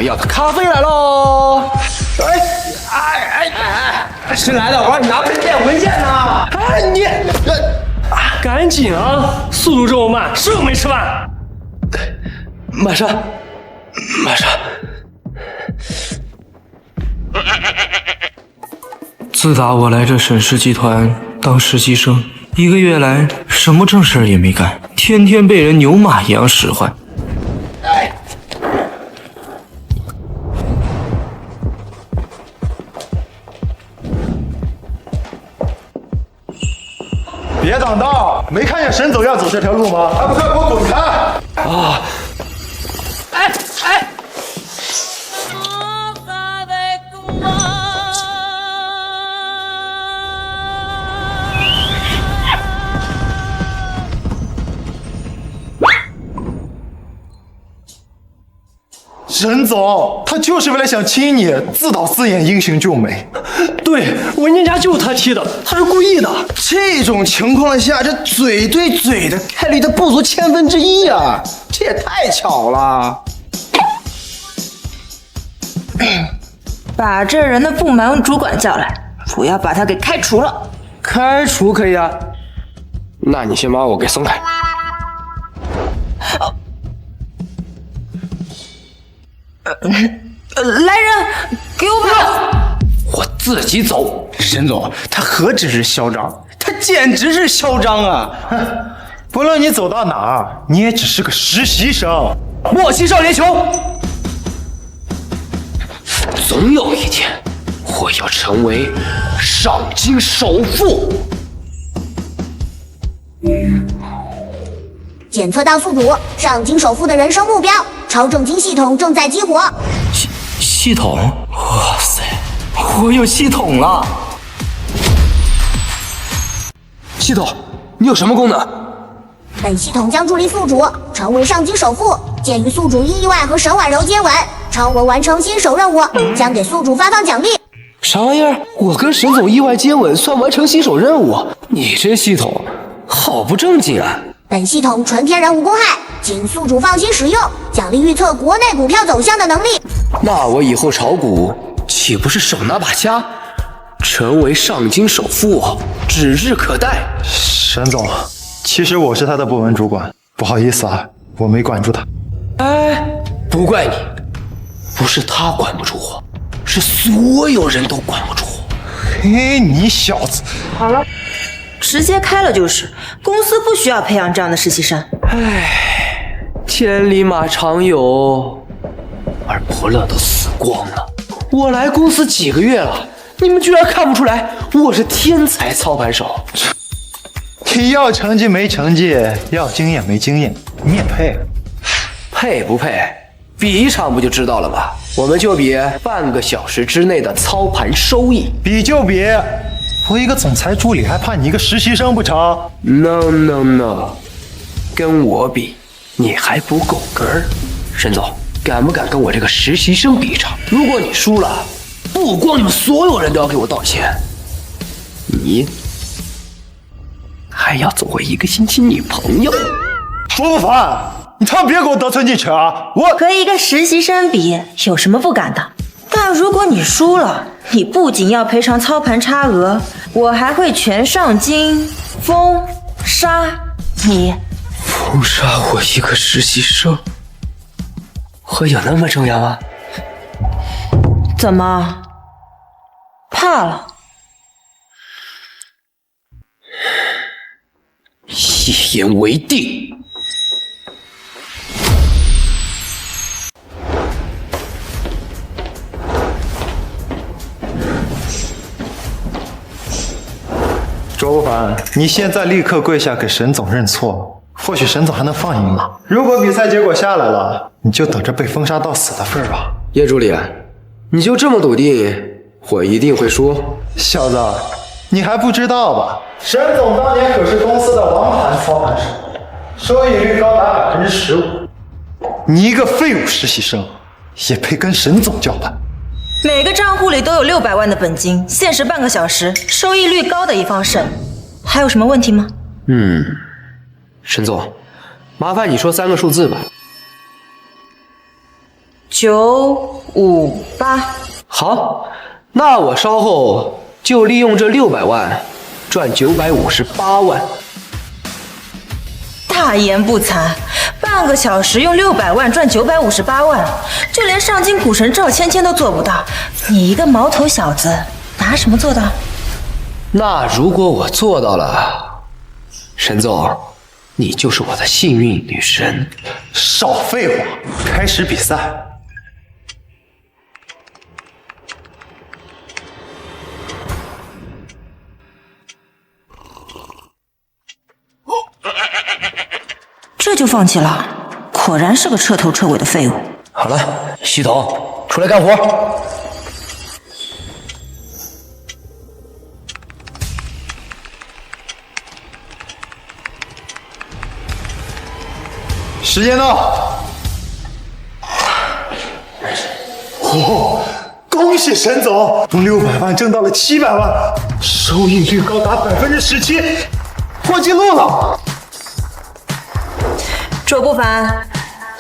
们要的咖啡来喽！新来的，我让你拿文件呢！赶紧啊！速度这么慢，是又没吃饭。马上。自打我来这沈氏集团当实习生，1个月来什么正事也没干，天天被人牛马一样使唤。别挡道！没看见沈总要走这条路吗？还不快给我滚开！啊！沈总，他就是为了想亲你，自导自演英雄救美。对，文件夹就是他踢的，他是故意的。这种情况下，这嘴对嘴的概率它不足1/1000啊！这也太巧了。把这人的部门主管叫来，我要把他给开除了。开除可以啊，那你先把我给松开。来人，给我跑！我自己走。沈总，他何止是嚣张，他简直是嚣张啊！不论你走到哪儿，你也只是个实习生。莫欺少年穷。总有一天，我要成为上京首富。检测到宿主上京首富的人生目标，超重金系统正在激活。系统？哇塞，我有系统了！系统，你有什么功能？本系统将助力宿主成为上京首富。鉴于宿主因意外和沈婉柔接吻，超额完成新手任务，将给宿主发放奖励。啥玩意儿？我跟沈总意外接吻算完成新手任务？你这系统好不正经啊！本系统纯天然无公害，请宿主放心使用。奖励预测国内股票走向的能力。那我以后炒股岂不是手拿把掐，成为上京首富指日可待？沈总，其实我是他的部门主管，不好意思啊，我没管住他。哎，不怪你，不是他管不住我，是所有人都管不住我。嘿，你小子！好了，直接开了就是，公司不需要培养这样的实习生。唉，千里马常有，而伯乐都死光了。我来公司几个月了，你们居然看不出来我是天才操盘手？你要成绩没成绩，要经验没经验，你也配？配不配？比一场不就知道了吗？我们就比半个小时之内的操盘收益。比就比，我一个总裁助理还怕你一个实习生不成 ？No No No， 跟我比，你还不够格儿。沈总，敢不敢跟我这个实习生比一场？如果你输了，不光你们所有人都要给我道歉，你还要做我1个星期女朋友。卓不凡，你他妈别给我得寸进尺啊！我和一个实习生比，有什么不敢的？但如果你输了，你不仅要赔偿操盘差额，我还会全上京封杀你。封杀我一个实习生，会有那么重要吗？怎么怕了？一言为定。卓不凡，你现在立刻跪下给沈总认错，或许沈总还能放你一马。如果比赛结果下来了，你就等着被封杀到死的份儿吧。叶助理，你就这么笃定我一定会输？小子，你还不知道吧？沈总当年可是公司的王牌操盘手，收益率高达15%。你一个废物实习生，也配跟沈总叫板？每个账户里都有600万的本金，限时半个小时，收益率高的一方胜。还有什么问题吗？沈总，麻烦你说3个数字吧。958。好，那我稍后就利用这600万赚958万。大言不惭，半个小时用600万赚958万，就连上京股神赵芊芊都做不到，你一个毛头小子拿什么做到？那如果我做到了，沈总，你就是我的幸运女神。少废话，开始比赛。这就放弃了，果然是个彻头彻尾的废物。好了，系统出来干活。时间到。哦，恭喜沈总，从600万挣到了700万，收益率高达17%，破纪录了。卓不凡，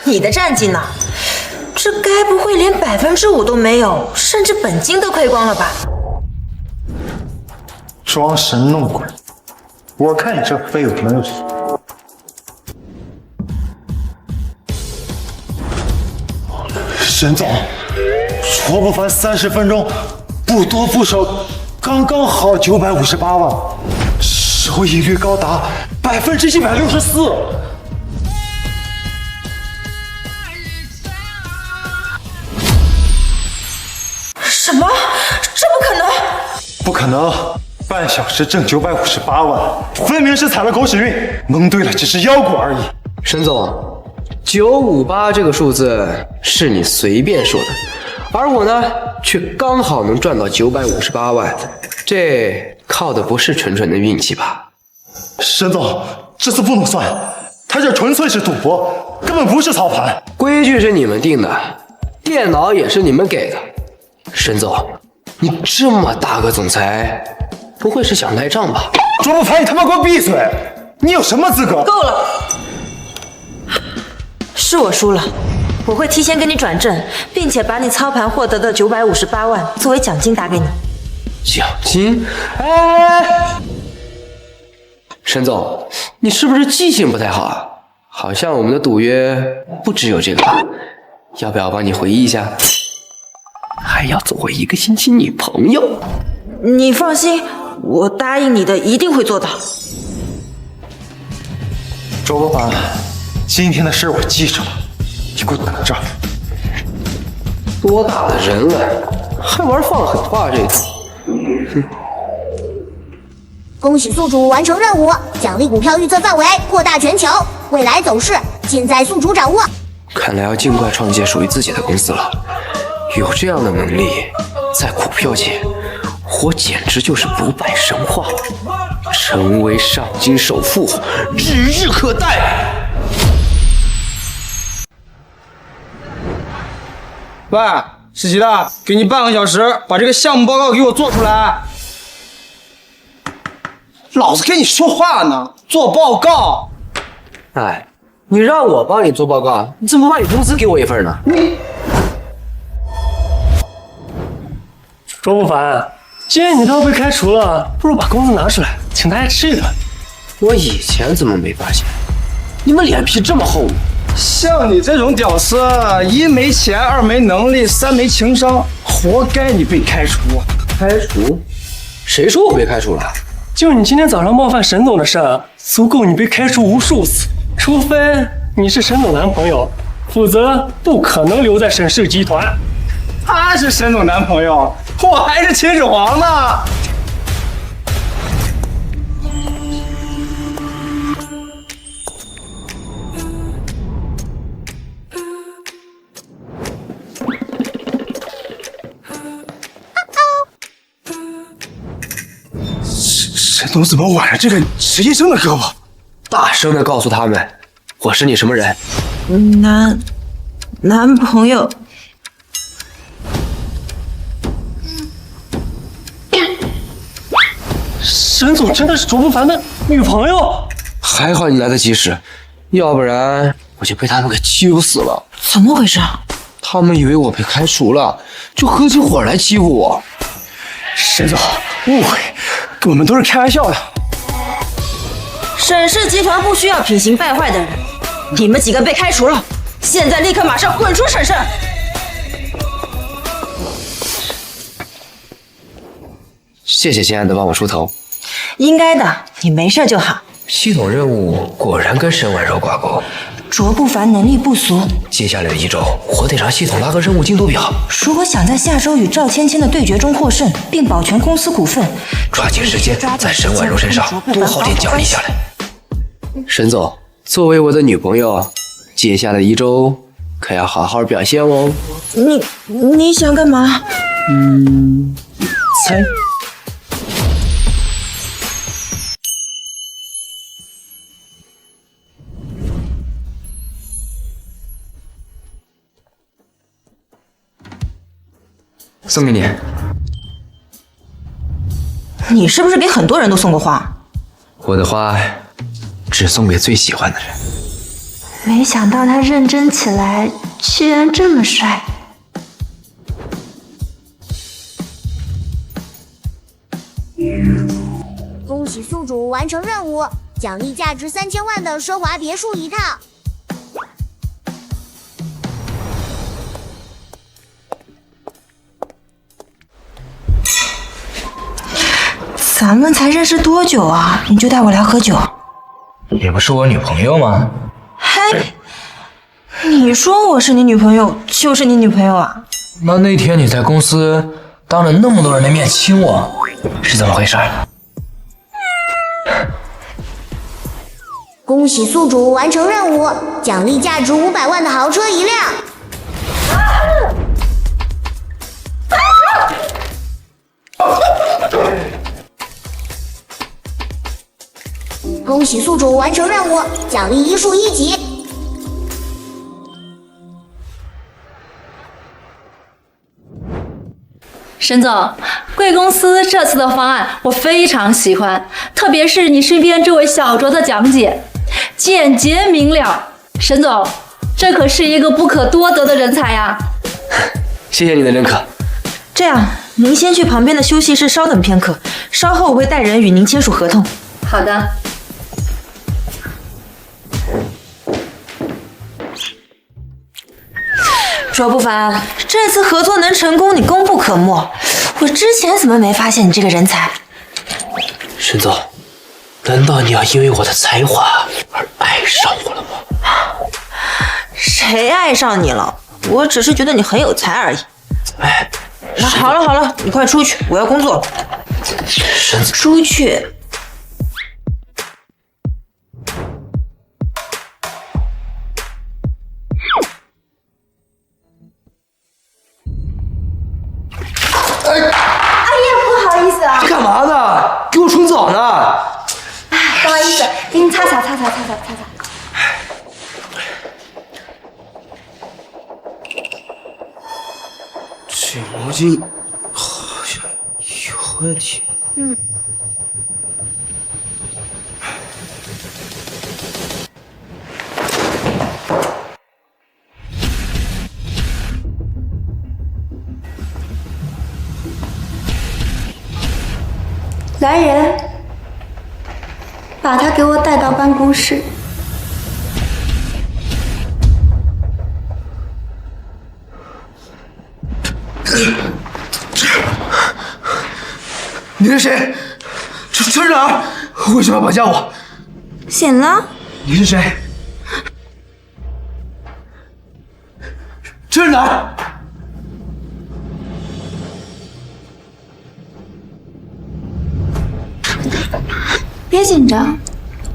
你的战绩呢？这该不会连5%都没有，甚至本金都亏光了吧？装神弄鬼，我看你这废物能有谁？沈总，卓不凡30分钟不多不少，刚刚好958万，收益率高达164%。什么？这不可能！不可能，半小时挣958万，分明是踩了狗屎运，蒙对了只是腰果而已。沈总，958这个数字是你随便说的，而我呢，却刚好能赚到958万，这靠的不是纯纯的运气吧？沈总，这次不能算，他这纯粹是赌博，根本不是操盘。规矩是你们定的，电脑也是你们给的。沈总，你这么大个总裁，不会是想赖账吧？卓不凡，你他妈给我闭嘴！你有什么资格？够了，是我输了，我会提前给你转正，并且把你操盘获得的958万作为奖金打给你。奖金？哎，沈总，你是不是记性不太好啊？好像我们的赌约不只有这个吧？要不要帮你回忆一下？还要做我1个星期女朋友？你放心，我答应你的一定会做到。卓不凡，今天的事我记住了，你给我等着。多大的人了，还玩放狠话这个？恭喜宿主完成任务，奖励股票预测范围扩大全球，未来走势尽在宿主掌握。看来要尽快创建属于自己的公司了。有这样的能力，在股票界，我简直就是不败神话，成为上京首富指日可待。喂，实习的，给你半个小时，把这个项目报告给我做出来。老子跟你说话呢，做报告。哎，你让我帮你做报告，你怎么不把你工资给我一份呢？卓不凡，既然你都要被开除了，不如把工资拿出来，请大家吃一顿。我以前怎么没发现？你们脸皮这么厚？像你这种屌丝，1没钱，2没能力，3没情商，活该你被开除。开除？谁说我被开除了？就你今天早上冒犯沈总的事儿，足够你被开除无数次。除非你是沈总男朋友，否则不可能留在沈氏集团。他是沈总男朋友，我还是秦始皇呢。沈总怎么挽着这个实习生的胳膊？大声的告诉他们，我是你什么人？男朋友。沈总真的是卓不凡的女朋友？还好你来得及时，要不然我就被他们给揪死了。怎么回事？他们以为我被开除了，就合起伙来欺负我。沈总，误会，我们都是开玩笑的。沈氏集团不需要品行败坏的人，你们几个被开除了，现在立刻马上滚出沈氏！谢谢亲爱的帮我出头。应该的，你没事就好。系统任务果然跟沈婉柔挂钩。卓不凡能力不俗，接下来的1周，我得让系统拉个任务进度表。如果想在下周与赵芊芊的对决中获胜，并保全公司股份，抓紧时间在沈婉柔身上多耗点奖励下来。沈总，作为我的女朋友，接下来的1周可要好好表现哦。你想干嘛？猜。送给你。你是不是给很多人都送过花？我的花只送给最喜欢的人。没想到他认真起来，居然这么帅。恭喜宿主完成任务，奖励价值3000万的奢华别墅1套。咱们才认识多久啊？你就带我来喝酒？你不是我女朋友吗？嘿，你说我是你女朋友，就是你女朋友啊？那天你在公司当着那么多人的面亲我，是怎么回事？恭喜宿主完成任务，奖励价值500万的豪车1辆。恭喜宿主完成任务，奖励医术1级。沈总，贵公司这次的方案我非常喜欢，特别是你身边这位小卓的讲解，简洁明了。沈总，这可是一个不可多得的人才呀！谢谢你的认可。这样，您先去旁边的休息室稍等片刻，稍后我会带人与您签署合同。好的。卓不凡，这次合作能成功，你功不可没。我之前怎么没发现你这个人才？沈总，难道你要因为我的才华而爱上我了吗？谁爱上你了？我只是觉得你很有才而已。哎，好了，你快出去，我要工作。沈总，出去。哎呀，不好意思啊，干嘛呢？给我冲澡呢？不好意思，给你擦擦。这毛巾好像有问题。来人，把他给我带到办公室。你是谁？这是哪儿？为什么要绑架我？醒了？你是谁？这是哪儿？别紧张，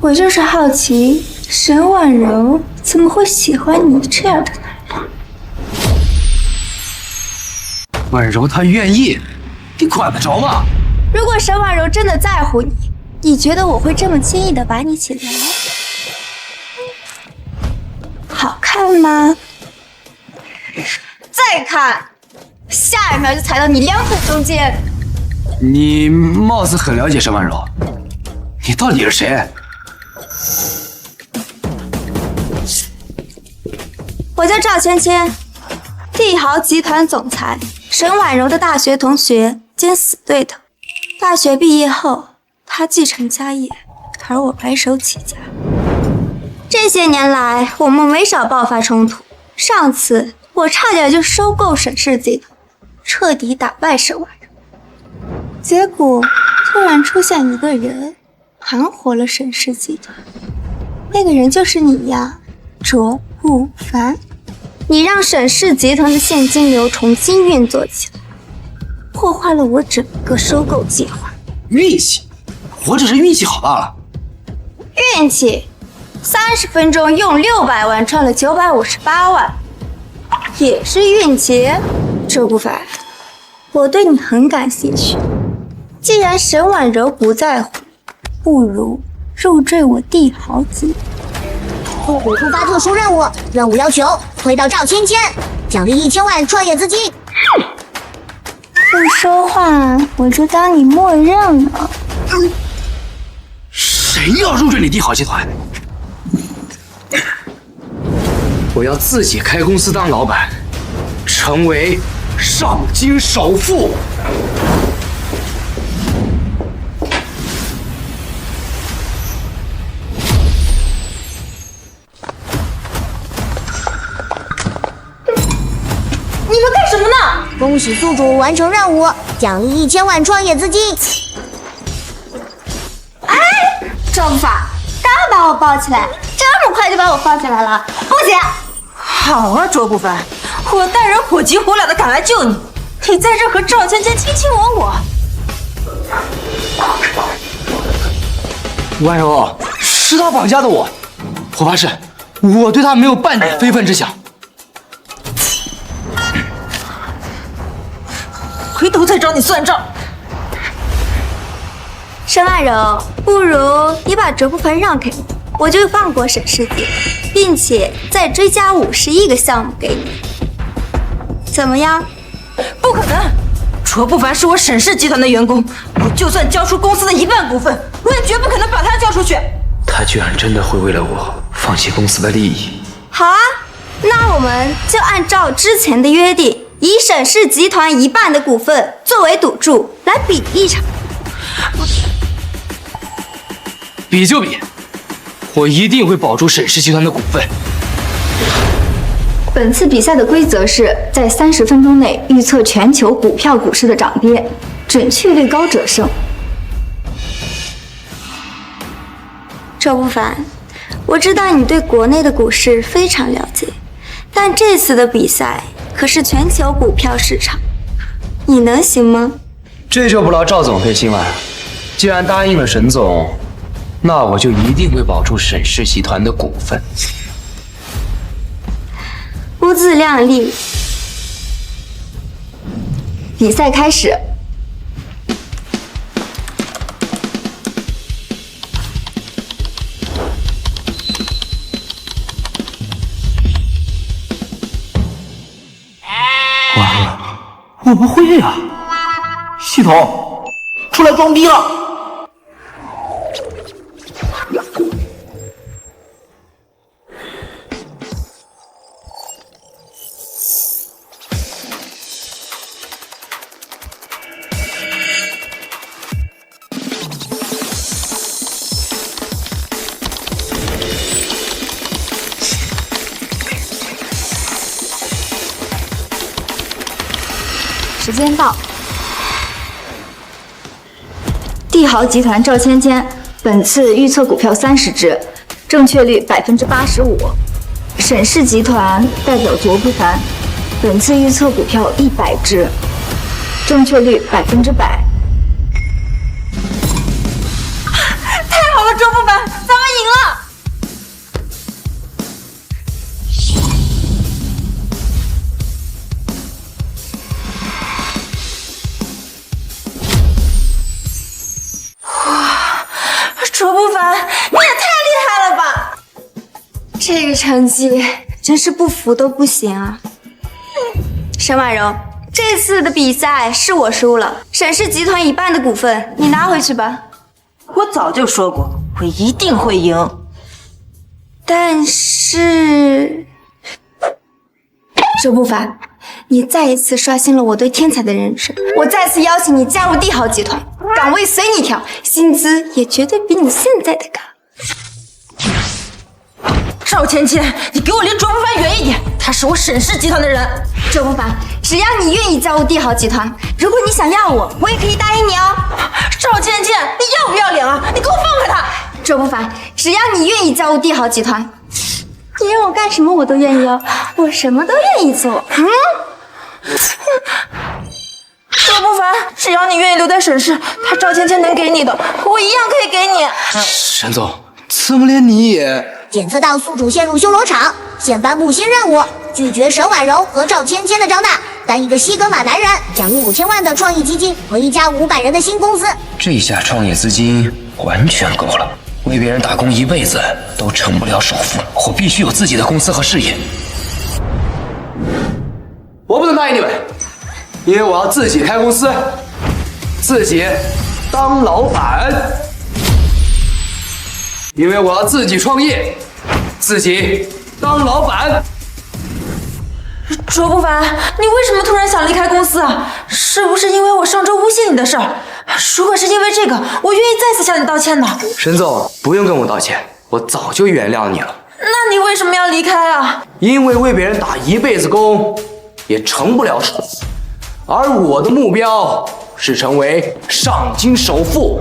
我就是好奇，沈婉柔怎么会喜欢你这样的男人？婉柔她愿意，你管得着吗？如果沈婉柔真的在乎你，你觉得我会这么轻易的把你请来？好看吗？再看，下一秒就踩到你2腿中间。你貌似很了解沈婉柔，你到底是谁？我叫赵芊芊，帝豪集团总裁沈婉柔的大学同学兼死对头。大学毕业后，他继承家业，而我白手起家。这些年来，我们没少爆发冲突。上次我差点就收购沈氏集团，彻底打败沈婉柔。结果突然出现一个人，盘活了沈氏集团。那个人就是你呀，卓不凡。你让沈氏集团的现金流重新运作起来，破坏了我整个收购计划。运气，我只是运气好罢了。运气，30分钟用600万赚了958万，也是运气。周不凡，我对你很感兴趣。既然沈婉柔不在乎，不如入赘我帝豪集团。复古突发特殊任务，任务要求推到赵芊芊，奖励1000万创业资金。不说话，我就当你默认了。谁要入赘你帝豪集团？我要自己开公司当老板，成为上京首富。你们干什么呢？恭喜宿主完成任务，奖励1000万创业资金。赵不凡，刚把我抱起来，这么快就把我放起来了，不行！好啊，卓不凡，我带人火急火燎的赶来救你，你在这和赵芊芊卿卿我我。婉柔，是他绑架的我，我发誓，我对他没有半点非分之想。回头再找你算账。沈婉柔，不如你把卓不凡让给我，我就放过沈氏集团，并且再追加51个项目给你，怎么样？不可能，卓不凡是我沈氏集团的员工，我就算交出公司的1半股份，我也绝不可能把他交出去。他居然真的会为了我放弃公司的利益。好啊，那我们就按照之前的约定，以沈氏集团1半的股份作为赌注来比一场。比就比，我一定会保住沈氏集团的股份。本次比赛的规则是在30分钟内预测全球股票股市的涨跌，准确率高者胜。周不凡，我知道你对国内的股市非常了解，但这次的比赛可是全球股票市场，你能行吗？这就不劳赵总费心了。既然答应了沈总，那我就一定会保住沈氏集团的股份。不自量力。比赛开始。完了，我不会呀！系统，出来装逼了！时间到。帝豪集团赵芊芊，本次预测股票30只，正确率85%。沈氏集团代表卓不凡，本次预测股票100只，正确率100%。太好了，卓不凡，咱们赢了！卓不凡，你也太厉害了吧！这个成绩真是不服都不行啊！沈婉柔，这次的比赛是我输了，沈氏集团1半的股份你拿回去吧。我早就说过，我一定会赢。但是，周不凡，你再一次刷新了我对天才的认识。我再次邀请你加入帝豪集团，岗位随你挑，薪资也绝对比你现在的高。赵芊芊，你给我离卓不凡远一点，他是我沈氏集团的人。周不凡，只要你愿意加入帝豪集团，如果你想要我，我也可以答应你哦。赵芊芊，你要不要脸啊？你给我放开他！周不凡，只要你愿意加入帝豪集团，你让我干什么我都愿意哦，我什么都愿意做。周不凡，只要你愿意留在沈氏，他赵芊芊能给你的，我一样可以给你。沈总，怎么连你也？检测到宿主陷入修罗场，现颁布新任务：拒绝沈婉柔和赵芊芊的招纳，单一个西格玛男人奖励5000万的创意基金和一家500人的新公司。这下创业资金完全够了，为别人打工一辈子都成不了首富，我必须有自己的公司和事业。我不能答应你们，因为我要自己开公司，自己当老板，因为我要自己创业，自己当老板。卓不凡，你为什么突然想离开公司啊？是不是因为我上周诬陷你的事儿？如果是因为这个，我愿意再次向你道歉的。沈总，不用跟我道歉，我早就原谅你了。那你为什么要离开啊？因为为别人打一辈子工，也成不了首富，而我的目标是成为上京首富。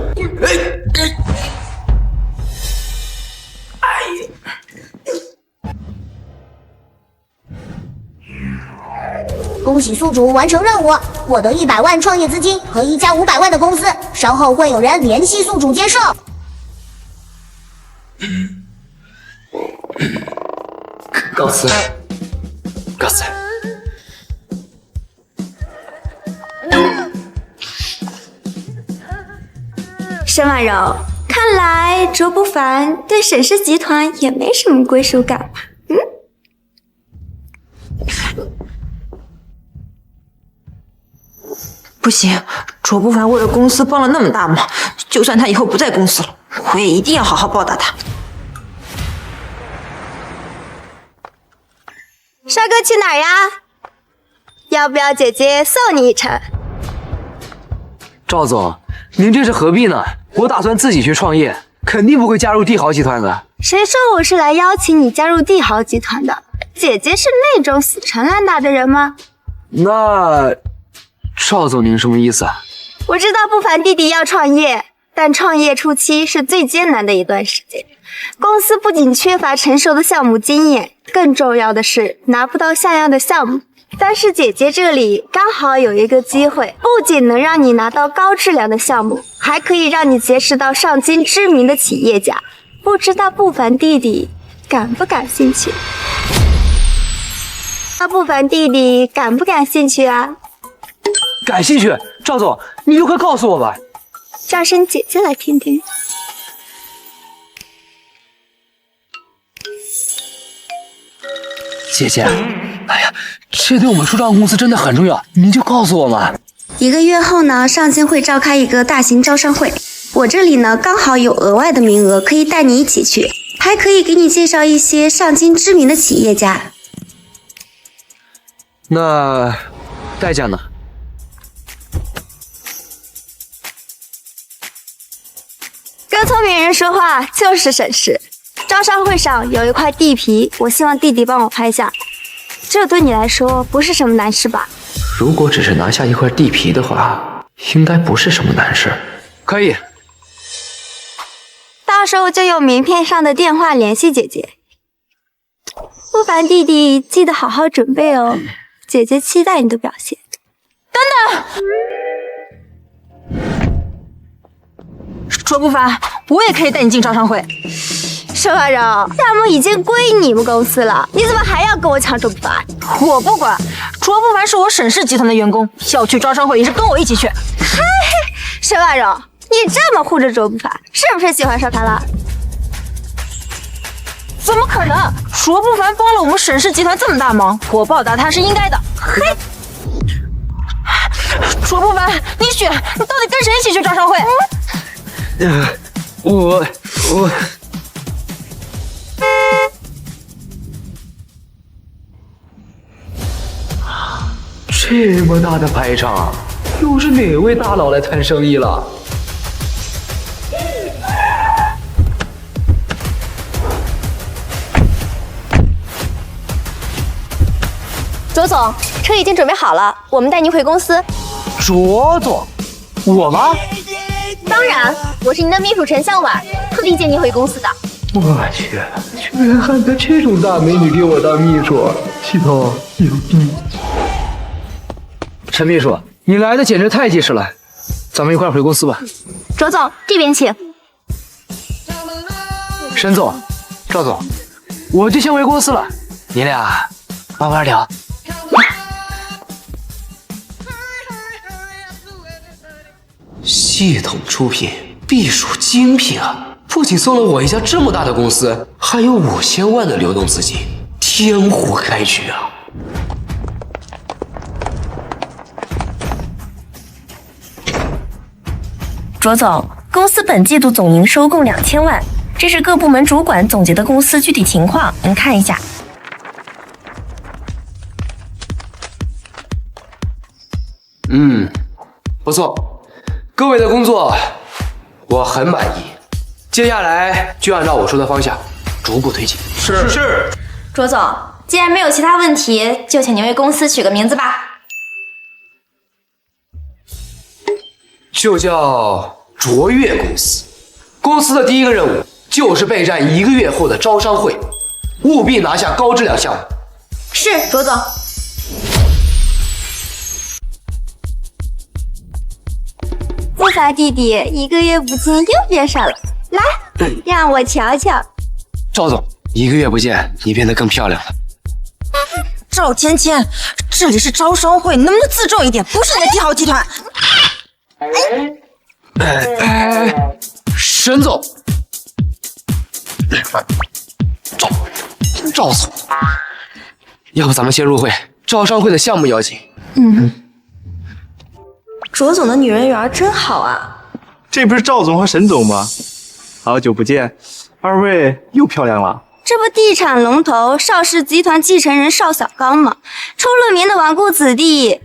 恭喜宿主完成任务，获得100万创业资金和一家500万的公司，稍后会有人联系宿主接受。告辞，告辞。沈婉柔，看来卓不凡对沈氏集团也没什么归属感吧？不行，卓不凡为了公司帮了那么大忙，就算他以后不在公司了，我也一定要好好报答他。帅哥去哪儿呀？要不要姐姐送你一程？赵总，您这是何必呢？我打算自己去创业，肯定不会加入帝豪集团的。谁说我是来邀请你加入帝豪集团的？姐姐是那种死缠烂打的人吗？那赵总您什么意思啊？我知道不凡弟弟要创业，但创业初期是最艰难的一段时间。公司不仅缺乏成熟的项目经验，更重要的是拿不到像样的项目。但是姐姐这里刚好有一个机会，不仅能让你拿到高质量的项目，还可以让你结识到上京知名的企业家。不知道不凡弟弟感不感兴趣？不凡弟弟感不感兴趣啊？感兴趣，赵总，你就快告诉我吧。叫声姐姐来听听。姐姐，哎呀，这对我们初创公司真的很重要，你就告诉我嘛。1个月后呢，上京会召开一个大型招商会，我这里呢刚好有额外的名额，可以带你一起去，还可以给你介绍一些上京知名的企业家。那代价呢？跟聪明人说话就是省事。招商会上有一块地皮，我希望弟弟帮我拍下，这对你来说不是什么难事吧？如果只是拿下一块地皮的话，应该不是什么难事。可以，到时候就用名片上的电话联系姐姐。不凡弟弟，记得好好准备哦，姐姐期待你的表现。等等，卓不凡，我也可以带你进招商会。沈婉柔，项目已经归你们公司了，你怎么还要跟我抢卓不凡？我不管，卓不凡是我沈氏集团的员工，要去招商会也是跟我一起去。嘿，沈婉柔，你这么护着卓不凡，是不是喜欢上他了？怎么可能？卓不凡帮了我们沈氏集团这么大忙，我报答他是应该的。嘿，卓不凡，你选，你到底跟谁一起去招商会？我。这么大的排场，又是哪位大佬来谈生意了？卓总，车已经准备好了，我们带您回公司。卓总，我吗？当然，我是您的秘书陈向晚，特地接您回公司的。我去，居然还有这种大美女给我当秘书，系统牛逼！陈秘书，你来的简直太及时了，咱们一块儿回公司吧。卓总，这边请。沈总，赵总，我就先回公司了，你俩慢慢聊。系统出品，必属精品啊！不仅送了我一家这么大的公司，还有5000万的流动资金，天胡开局啊！卓总，公司本季度总营收共2000万，这是各部门主管总结的公司具体情况，您看一下。不错，各位的工作我很满意，接下来就按照我说的方向逐步推进。是。卓总，既然没有其他问题，就请您为公司取个名字吧。就叫卓越公司。公司的第一个任务就是备战1个月后的招商会，务必拿下高质量项目。是，卓总。不乏弟弟，1个月不见又变少了，来，让我瞧瞧。赵总，1个月不见，你变得更漂亮了。赵芊芊，这里是招商会，能不能自重一点？不是你的帝豪集团。沈总，赵总，要不咱们先入会，招商会的项目要紧。卓总的女人缘真好啊！这不是赵总和沈总吗？好久不见，二位又漂亮了。这不地产龙头邵氏集团继承人邵小刚吗？出了名的纨绔子弟，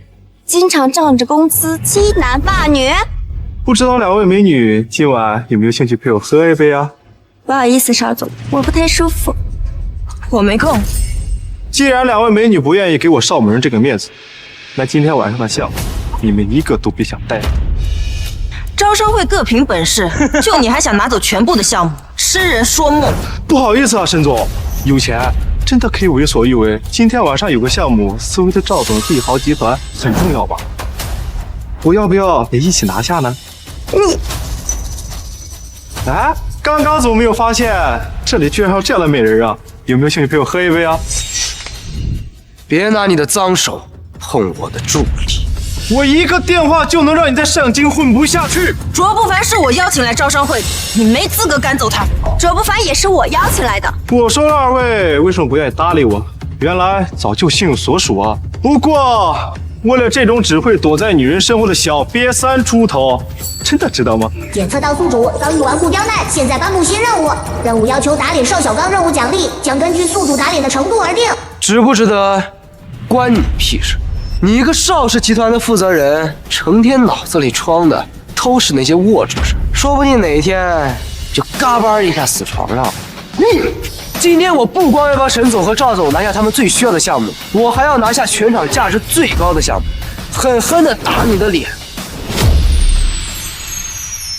经常仗着公司欺男霸女。不知道两位美女今晚有没有兴趣陪我喝一杯啊？不好意思，邵总，我不太舒服。我没空。既然两位美女不愿意给我邵某人这个面子，那今天晚上的项目你们一个都别想带。招商会各凭本事，就你还想拿走全部的项目，痴人说梦。不好意思啊，沈总，有钱真的可以为所欲为。今天晚上有个项目，作为的赵总帝豪集团很重要吧？我要不要也一起拿下呢？你，哎，刚刚怎么没有发现这里居然还有这样的美人啊？有没有兴趣陪我喝一杯啊？别拿你的脏手碰我的助理。我一个电话就能让你在上京混不下去。卓不凡是我邀请来招商会的，你没资格赶走他。卓不凡也是我邀请来的。我说了，二位为什么不愿意搭理我？原来早就心有所属啊。不过为了这种只会躲在女人身后的小瘪三出头，真的知道吗？检测到宿主遭遇纨绔刁难，现在颁布新任务，任务要求打脸邵小刚，任务奖励将根据宿主打脸的程度而定。值不值得，关你屁事！你一个邵氏集团的负责人，成天脑子里装的都是那些龌龊事，说不定哪天就嘎巴一下死床上了。今天我不光要帮沈总和赵总拿下他们最需要的项目，我还要拿下全场价值最高的项目，狠狠地打你的脸。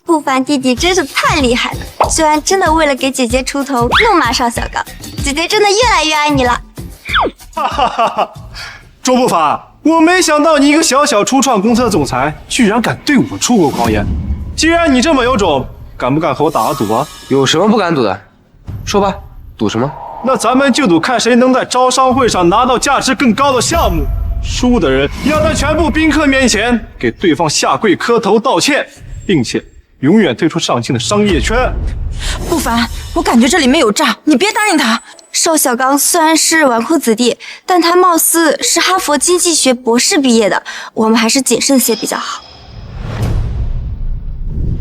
不凡弟弟真是太厉害了，居然真的为了给姐姐出头怒骂邵小刚，姐姐真的越来越爱你了。哈哈哈哈！周不凡，我没想到你一个小小初创公司的总裁，居然敢对我出口狂言。既然你这么有种，敢不敢和我打个赌啊？有什么不敢赌的？说吧，赌什么？那咱们就赌看谁能在招商会上拿到价值更高的项目。输的人要在全部宾客面前给对方下跪磕头道歉，并且永远退出上京的商业圈。不凡，我感觉这里面有诈，你别答应他。邵小刚虽然是纨绔子弟，但他貌似是哈佛经济学博士毕业的，我们还是谨慎些比较好。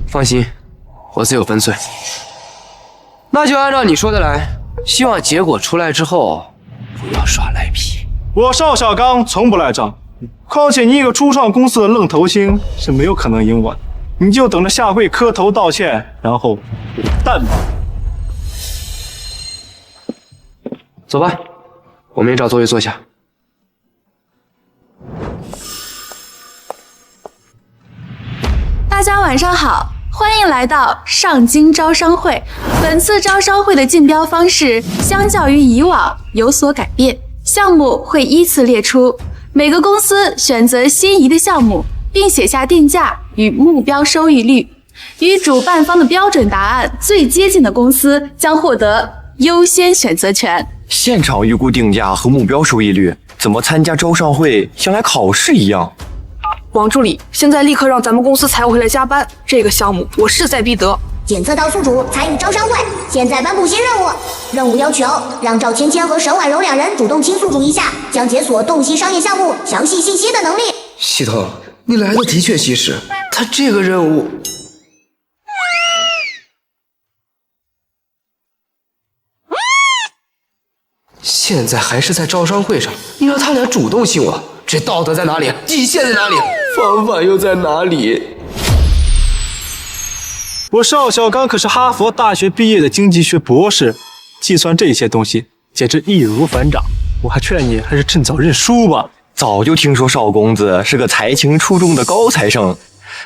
放心，我自有分寸。那就按照你说的来，希望结果出来之后不要耍赖皮。我邵小刚从不赖账，况且你一个初创公司的愣头青是没有可能赢我的，你就等着下跪磕头道歉，然后蛋吧。走吧，我们也找座位坐下。大家晚上好，欢迎来到上京招商会。本次招商会的竞标方式相较于以往有所改变，项目会依次列出，每个公司选择心仪的项目，并写下定价与目标收益率，与主办方的标准答案最接近的公司将获得优先选择权。现场预估定价和目标收益率，怎么参加招商会像来考试一样？王助理，现在立刻让咱们公司财务回来加班，这个项目我势在必得。检测到宿主参与招商会，现在颁布新任务。任务要求让赵芊芊和沈婉柔两人主动倾诉主一下将解锁洞悉商业项目详细信息的能力。系统，你来的的确及时，他这个任务……现在还是在招商会上，你让他俩主动信我，这道德在哪里？底线在哪里？方法又在哪里？我邵小刚可是哈佛大学毕业的经济学博士，计算这些东西简直易如反掌。我还劝你还是趁早认输吧。早就听说邵公子是个才情出众的高材生，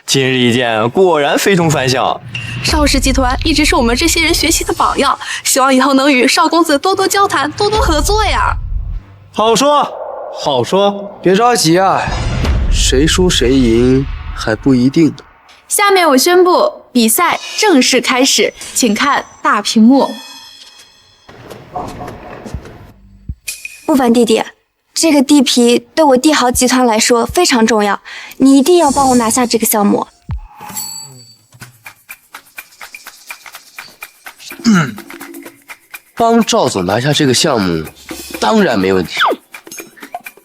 今日一见，果然非同凡响。邵氏集团一直是我们这些人学习的榜样，希望以后能与邵公子多多交谈，多多合作呀。好说，好说，别着急啊，谁输谁赢还不一定呢。下面我宣布比赛正式开始，请看大屏幕。不凡弟弟，这个地皮对我帝豪集团来说非常重要，你一定要帮我拿下这个项目。帮赵总拿下这个项目，当然没问题。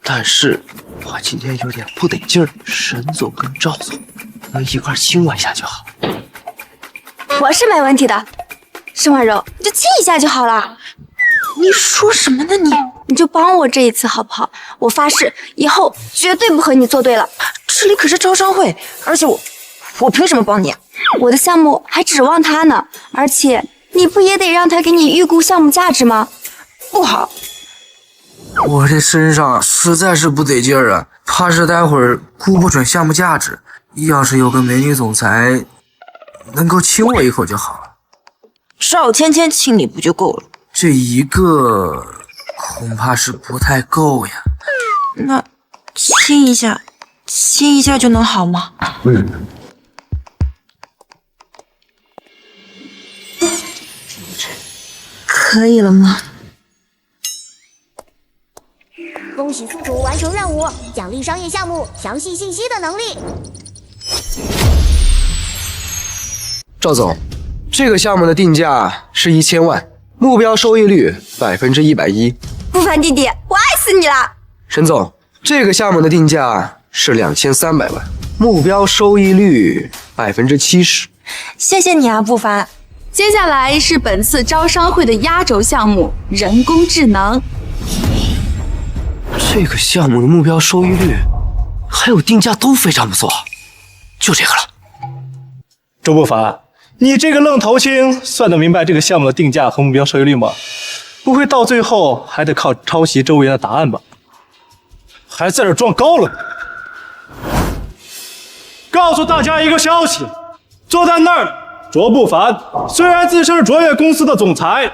但是我今天有点不得劲儿，沈总跟赵总能一块亲我一下就好。我是没问题的，沈婉柔，你就亲一下就好了。你说什么呢你就帮我这一次好不好？我发誓以后绝对不和你作对了。这里可是招商会，而且我凭什么帮你？我的项目还指望他呢，而且你不也得让他给你预估项目价值吗？不好，我这身上实在是不得劲儿啊，怕是待会儿估不准项目价值。要是有个美女总裁能够亲我一口就好了。赵芊芊亲你不就够了？这一个恐怕是不太够呀。那亲一下就能好吗？可以了吗？恭喜宿主完成任务，奖励商业项目详细信息的能力。赵总，这个项目的定价是1000万，目标收益率110%。不凡弟弟，我爱死你了。沈总，这个项目的定价是2300万，目标收益率70%。谢谢你啊，不凡。接下来是本次招商会的压轴项目——人工智能。这个项目的目标收益率还有定价都非常不错，就这个了。周不凡，你这个愣头青算得明白这个项目的定价和目标收益率吗？不会到最后还得靠抄袭周围的答案吧？还在这装高冷。告诉大家一个消息，坐在那儿卓不凡虽然自称是卓越公司的总裁，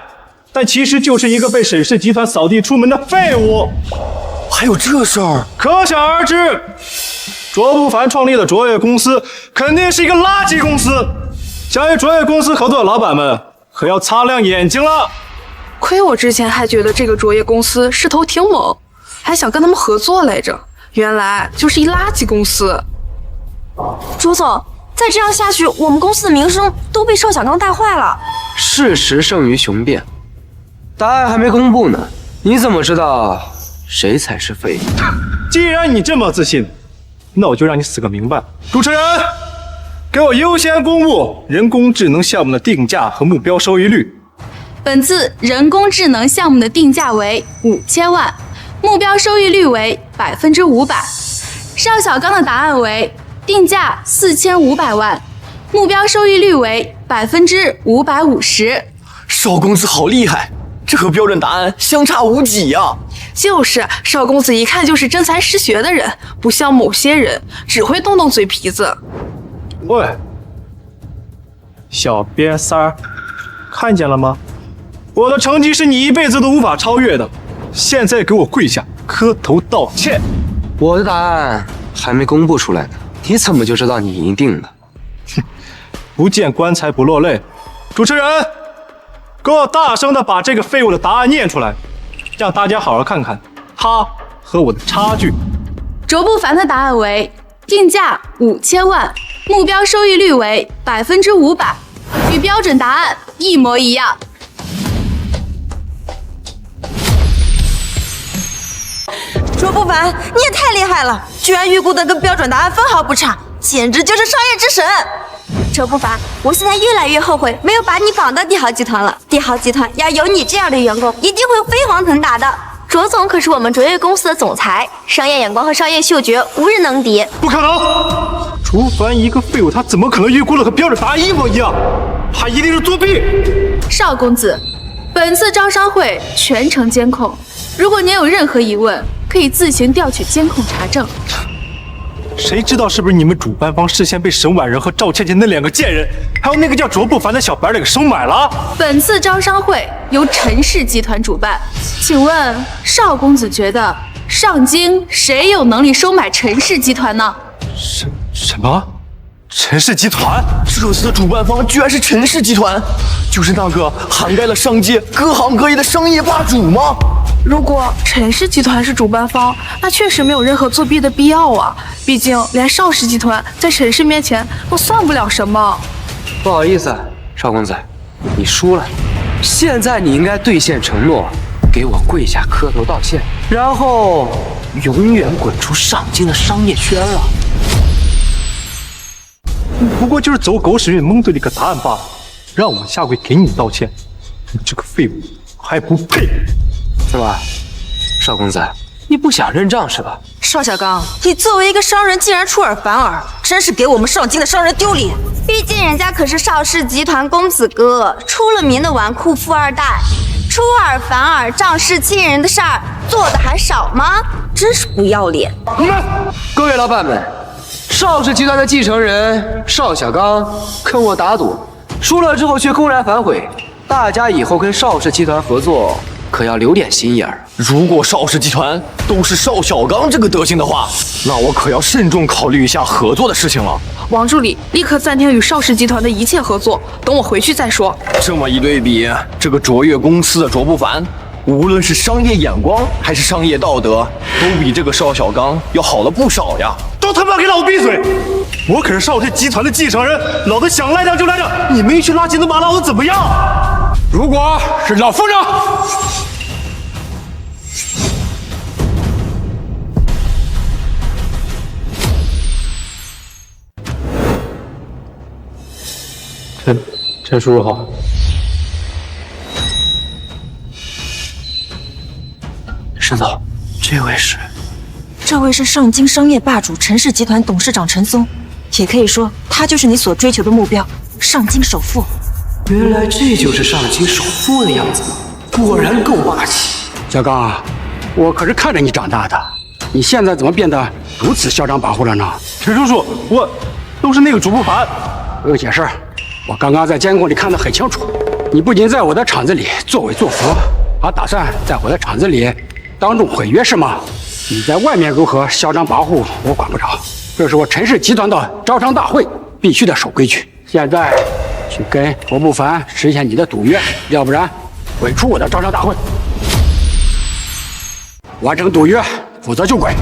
但其实就是一个被沈氏集团扫地出门的废物。还有这事儿？可想而知，卓不凡创立的卓越公司肯定是一个垃圾公司。想与卓越公司合作的老板们可要擦亮眼睛了。亏我之前还觉得这个卓越公司势头挺猛，还想跟他们合作来着，原来就是一垃圾公司。朱总，再这样下去，我们公司的名声都被邵小刚带坏了。事实胜于雄辩，答案还没公布呢，你怎么知道谁才是废物？既然你这么自信，那我就让你死个明白。主持人，给我优先公布人工智能项目的定价和目标收益率。本次人工智能项目的定价为5000万，目标收益率为5%。邵小刚的答案为定价4500万，目标收益率为550%。邵公子好厉害，这和标准答案相差无几呀！就是邵公子一看就是真才实学的人，不像某些人只会动动嘴皮子。喂，小瘪三儿，看见了吗？我的成绩是你一辈子都无法超越的。现在给我跪下磕头道歉。我的答案还没公布出来呢，你怎么就知道你赢定了？哼，不见棺材不落泪。主持人，给我大声的把这个废物的答案念出来，让大家好好看看他和我的差距。卓不凡的答案为定价5000万，目标收益率为500%，与标准答案一模一样。卓不凡，你也太厉害了，居然预估的跟标准答案分毫不差，简直就是商业之神。卓不凡，我现在越来越后悔没有把你绑到帝豪集团了。帝豪集团要有你这样的员工，一定会飞黄腾达的。卓总可是我们卓越公司的总裁，商业眼光和商业嗅觉无人能敌。不可能！卓凡一个废物，他怎么可能预估的和标准答案一模一样？他一定是作弊！邵公子，本次招商会全程监控，如果您有任何疑问，可以自行调取监控查证。谁知道是不是你们主办方事先被沈婉柔和赵倩倩那两个贱人，还有那个叫卓不凡的小白脸给收买了？本次招商会由陈氏集团主办，请问邵公子觉得上京谁有能力收买陈氏集团呢？什么？陈氏集团？这次的主办方居然是陈氏集团，就是那个涵盖了商界各行各业的商业霸主吗？如果陈氏集团是主办方，那确实没有任何作弊的必要啊！毕竟连邵氏集团在陈氏面前都算不了什么。不好意思，邵公子，你输了。现在你应该兑现承诺，给我跪下磕头道歉，然后永远滚出上京的商业圈了。不过就是走狗屎运蒙对了一个答案罢了，让我下跪给你道歉，你这个废物还不配！怎么，邵公子，你不想认账是吧？邵小刚，你作为一个商人，竟然出尔反尔，真是给我们上京的商人丢脸。毕竟人家可是邵氏集团公子哥，出了名的纨绔富二代，出尔反尔、仗势欺人的事儿做的还少吗？真是不要脸！各位老板们，邵氏集团的继承人邵小刚跟我打赌，输了之后却公然反悔，大家以后跟邵氏集团合作可要留点心眼儿。如果邵氏集团都是邵小刚这个德行的话，那我可要慎重考虑一下合作的事情了。王助理，立刻暂停与邵氏集团的一切合作，等我回去再说。这么一对比，这个卓越公司的卓不凡，无论是商业眼光还是商业道德，都比这个邵小刚要好了不少呀！都他妈给老子闭嘴！我可是邵氏集团的继承人，老子想赖账就赖账，你们一群垃圾能把老子怎么样？如果是老夫人，陈叔叔好。沈总，这位是上京商业霸主陈氏集团董事长陈松，也可以说他就是你所追求的目标——上京首富。原来这就是上京首富的样子，果然够霸气。小刚，我可是看着你长大的，你现在怎么变得如此嚣张跋扈了呢？陈叔叔，我都是那个卓不凡。不用解释，我刚刚在监控里看得很清楚，你不仅在我的厂子里作威作福，还打算在我的厂子里当众毁约是吗？你在外面如何嚣张跋扈，我管不着。这是我陈氏集团的招商大会，必须得守规矩。现在去跟卓不凡实现你的赌约，要不然滚出我的招商大会。完成赌约，否则就滚。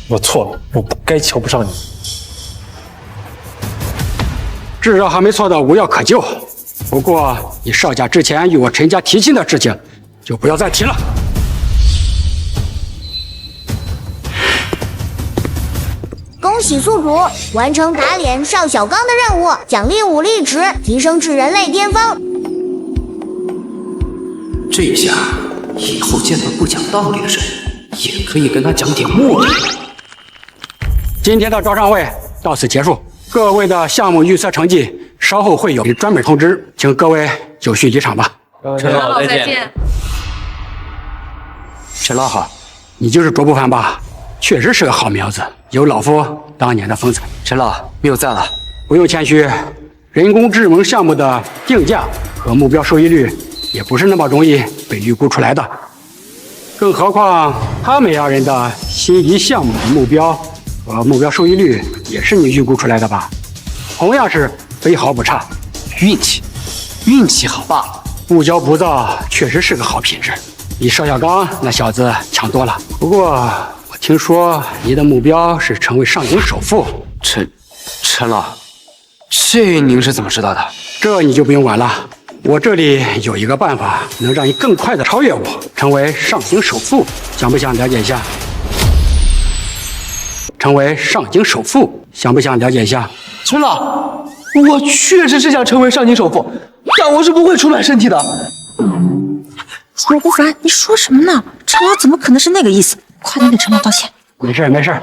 我错了，我不该瞧不上你。至少还没错的无药可救。不过你邵家之前与我陈家提亲的事情，就不要再提了。恭喜宿主完成打脸邵小刚的任务，奖励武力值提升至人类巅峰。这一下，以后见到不讲道理的人，也可以跟他讲点目的。今天的招商会到此结束，各位的项目预测成绩稍后会有专门通知，请各位有序离场吧。陈老，再见。陈老好，你就是卓不凡吧？确实是个好苗子，有老夫当年的风采。陈老，谬赞了。不用谦虚，人工智能项目的定价和目标收益率也不是那么容易被预估出来的。更何况他们2人的心仪项目的目标和目标收益率也是你预估出来的吧？同样是分毫不差。运气好罢了。不骄不躁确实是个好品质，比邵小刚那小子强多了。不过我听说你的目标是成为上京首富。陈老，这您是怎么知道的？这你就不用管了。我这里有一个办法，能让你更快的超越我，成为上京首富，想不想了解一下？成为上京首富，想不想了解一下？陈老，我确实是想成为上京首富，但我是不会出卖身体的。卓不凡，你说什么呢？陈老怎么可能是那个意思？快点给陈老道歉。没事没事，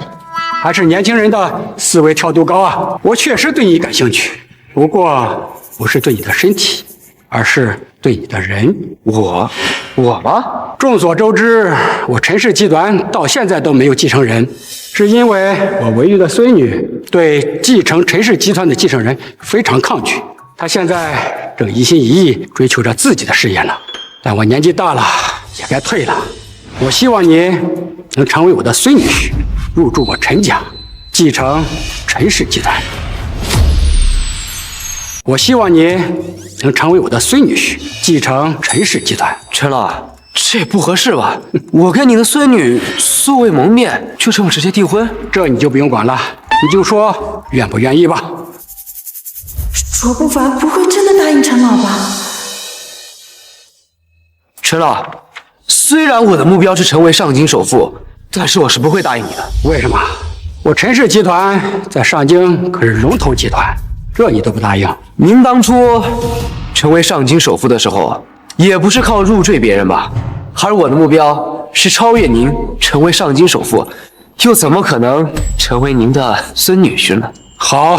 还是年轻人的思维跳度高啊！我确实对你感兴趣，不过不是对你的身体，而是对你的人。我吗？众所周知，我陈氏集团到现在都没有继承人，是因为我唯一的孙女对继承陈氏集团的继承人非常抗拒。她现在正一心一意追求着自己的事业呢。但我年纪大了，也该退了。我希望你能成为我的孙女婿，入驻我陈家，继承陈氏集团。我希望你能成为我的孙女婿，继承陈氏集团。陈老，这不合适吧？我跟你的孙女素未谋面，就这么直接订婚？这你就不用管了，你就说愿不愿意吧。卓不凡不会真的答应陈老吧？陈老，虽然我的目标是成为上京首富，但是我是不会答应你的。为什么？我陈氏集团在上京可是龙头集团，这你都不答应？您当初成为上京首富的时候，也不是靠入赘别人吧？而我的目标是超越您，成为上京首富，又怎么可能成为您的孙女婿呢？好，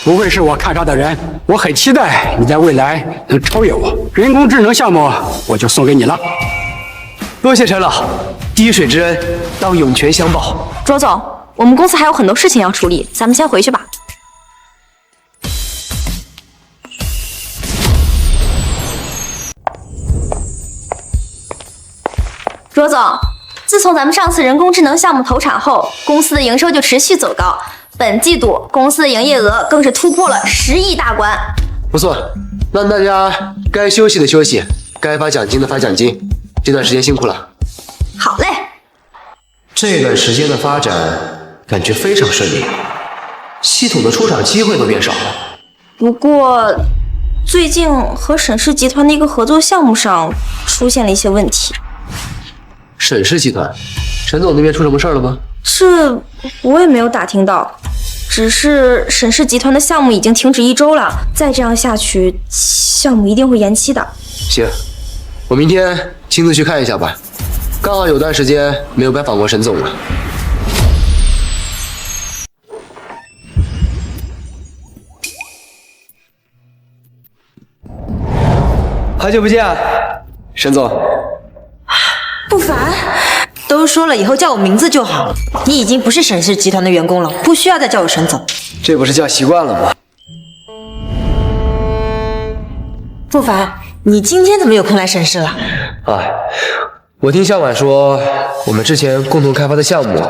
不愧是我看上的人，我很期待你在未来能超越我。人工智能项目我就送给你了。多谢陈老，滴水之恩当涌泉相报。卓总，我们公司还有很多事情要处理，咱们先回去吧。卓总，自从咱们上次人工智能项目投产后，公司的营收就持续走高，本季度公司的营业额更是突破了10亿大关。不错，那大家该休息的休息，该发奖金的发奖金。这段时间辛苦了。好嘞。这段时间的发展感觉非常顺利，系统的出场机会都变少了。不过，最近和沈氏集团的一个合作项目上出现了一些问题。沈氏集团，沈总那边出什么事儿了吗？这我也没有打听到，只是沈氏集团的项目已经停止1周了，再这样下去，项目一定会延期的。行，我明天亲自去看一下吧，刚好有段时间没有拜访过沈总了。好久不见，沈总。不凡，都说了以后叫我名字就好。你已经不是沈氏集团的员工了，不需要再叫我沈总。这不是叫习惯了吗？不凡，你今天怎么有空来沈氏了？哎，我听向晚说，我们之前共同开发的项目，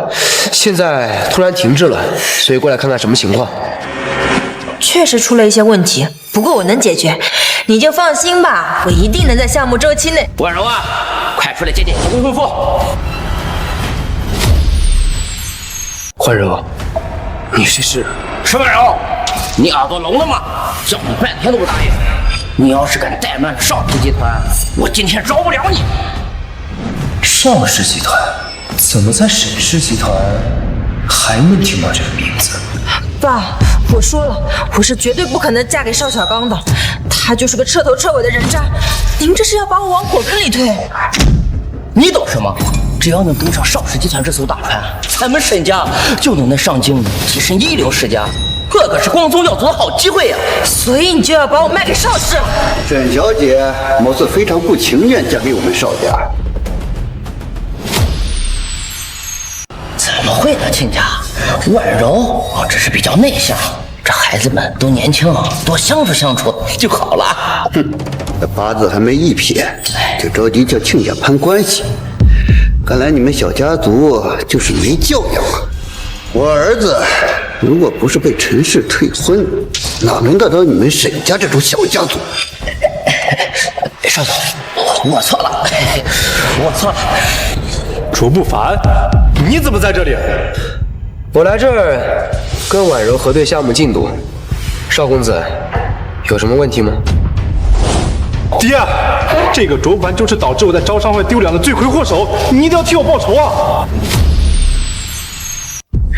现在突然停滞了，所以过来看看什么情况。确实出了一些问题，不过我能解决，你就放心吧，我一定能在项目周期内。婉柔啊，快出来见见公孙父。婉柔，你这是？石婉柔，你耳朵聋了吗？叫你半天都不答应。你要是敢怠慢邵氏集团，我今天饶不了你。邵氏集团怎么在沈氏集团还能听到这个名字？爸，我说了，我是绝对不可能嫁给邵小刚的，他就是个彻头彻尾的人渣。您这是要把我往火坑里推？你懂什么？只要能登上邵氏集团这艘大船，咱们沈家就能上京跻身一流世家，这可是光宗耀祖的好机会呀！所以你就要把我卖给邵氏？沈小姐貌似非常不情愿嫁给我们邵家。怎么会呢，亲家？婉柔只是比较内向，这孩子们都年轻，多相处相处就好了。哼，这八字还没一撇，就着急叫亲家攀关系。看来你们小家族就是没教养啊！我儿子如果不是被陈氏退婚，哪轮得到你们沈家这种小家族？邵总，我错了，我错了。楚不凡，你怎么在这里？我来这儿跟婉柔核对项目进度。邵公子，有什么问题吗？爹，这个卓凡就是导致我在招商会丢脸的罪魁祸首，你一定要替我报仇啊！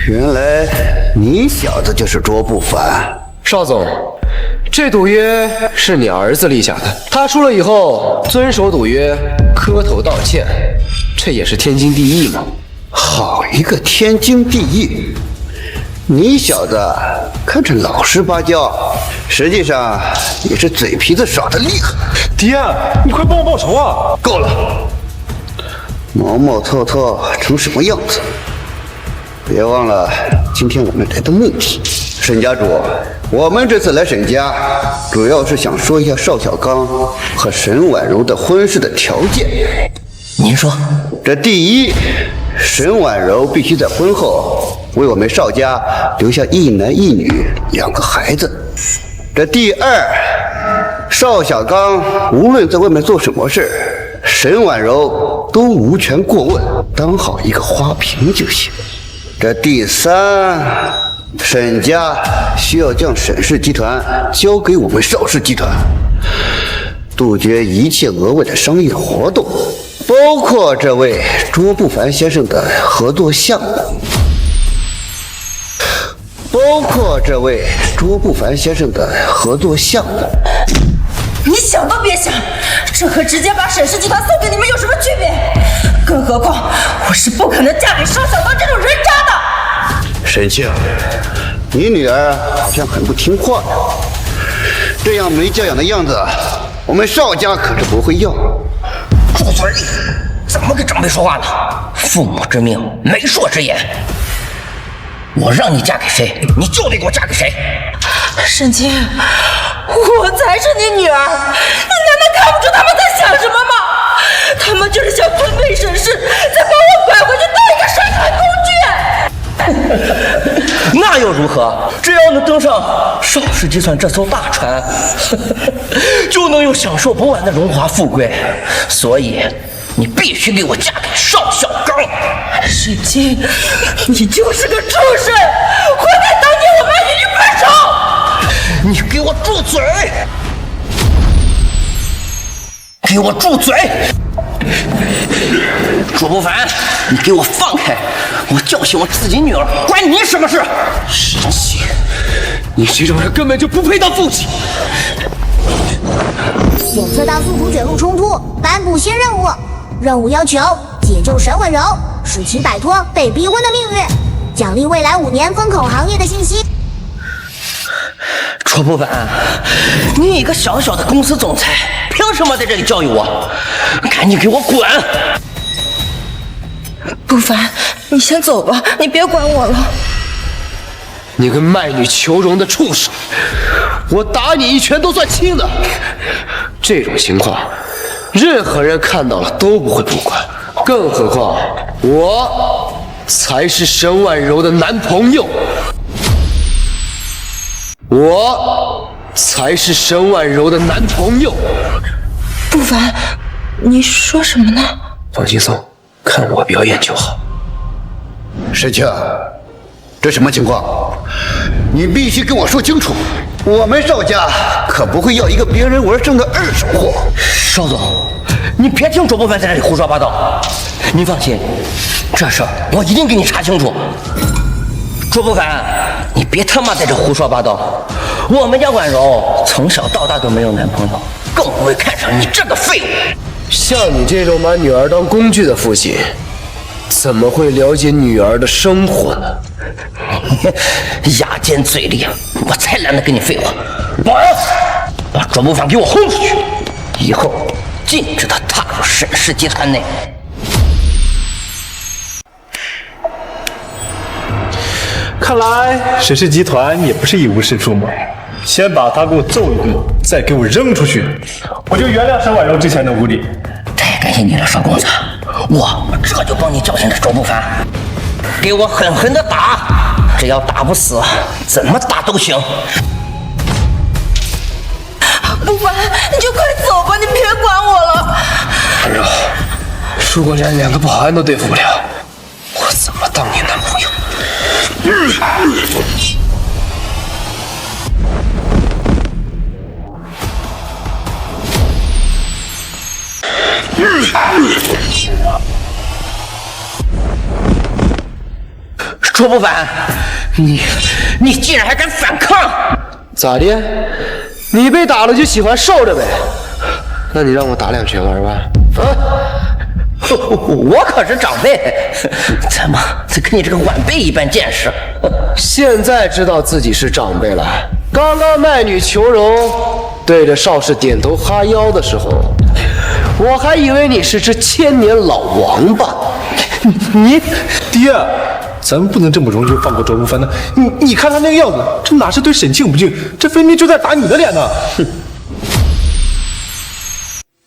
原来你小子就是卓不凡。邵总，这赌约是你儿子立下的，他输了以后遵守赌约，磕头道歉，这也是天经地义嘛。好一个天经地义！你小子看着老实巴交，实际上也是嘴皮子耍得厉害。爹，你快帮我报仇啊！够了，毛毛糙糙成什么样子？别忘了今天我们来的目的。沈家主，我们这次来沈家，主要是想说一下邵小刚和沈婉柔的婚事的条件。您说，这第一，沈婉柔必须在婚后为我们邵家留下一男一女2个孩子。这第二，邵小刚无论在外面做什么事，沈婉柔都无权过问，当好一个花瓶就行。这第三，沈家需要将沈氏集团交给我们邵氏集团，杜绝一切额外的商业活动，包括这位卓不凡先生的合作项目。你想都别想，这和直接把沈氏集团送给你们有什么区别？更何况，我是不可能嫁给邵小刚这种人渣的。沈庆，你女儿好像很不听话呀，这样没教养的样子，我们邵家可是不会要。住嘴！怎么跟长辈说话呢？父母之命，媒妁之言。我让你嫁给谁，你就得给我嫁给谁。沈清，我才是你女儿，你难道看不出他们在想什么吗？他们就是想吞并沈氏，再把我拐回去当一个生产工具。那又如何？只要能登上邵氏集团这艘大船，就能有享受不完的荣华富贵。所以，你必须给我嫁给邵小刚。沈清，你就是个畜生，活该当年我卖你1分手。你给我住嘴！给我住嘴！卓不凡，你给我放开！我教训我自己女儿，关你什么事？沈清，你这种人根本就不配当父亲。检测到宿主卷入冲突，颁布新任务。任务要求解救沈婉柔，使其摆脱被逼婚的命运，奖励未来5年风口行业的信息。卓不凡，你一个小小的公司总裁，凭什么在这里教育我？赶紧给我滚！不凡，你先走吧，你别管我了。你个卖女求荣的畜生，我打你一拳都算轻的。这种情况，任何人看到了都不会不管，更何况我才是沈婉柔的男朋友。我才是沈婉柔的男朋友。不凡，你说什么呢？放轻松，看我表演就好。沈清，这什么情况？你必须跟我说清楚。我们邵家可不会要一个别人玩剩的二手货。邵总，你别听卓不凡在这里胡说八道。您放心，这事儿我一定给你查清楚。卓不凡，你别他妈在这胡说八道！我们家婉柔从小到大都没有男朋友，更不会看上你这个废物。像你这种把女儿当工具的父亲，怎么会了解女儿的生活呢？牙尖嘴利，我才懒得跟你废话。保安，把卓不凡给我轰出去，以后禁止他踏入沈氏集团内。看来沈氏集团也不是一无是处嘛。先把他给我揍一顿，再给我扔出去，我就原谅沈婉柔之前的无礼。太感谢你了，少公子，我这就帮你教训这卓不凡，给我狠狠的打，只要打不死，怎么打都行。不凡，你就快走吧，你别管我了。婉柔，如果连2个保安都对付不了，我怎么当你男朋友？卓不凡，你竟然还敢反抗！咋的？你被打了就喜欢受着呗？那你让我打2拳玩玩？啊！我可是长辈，怎么跟你这个晚辈一般见识？现在知道自己是长辈了。刚刚卖女求荣，对着邵氏点头哈腰的时候，我还以为你是只千年老王八。你爹，咱们不能这么容易就放过卓不凡的。你看他那个样子，这哪是对沈庆不敬，这分明就在打你的脸呢！哼！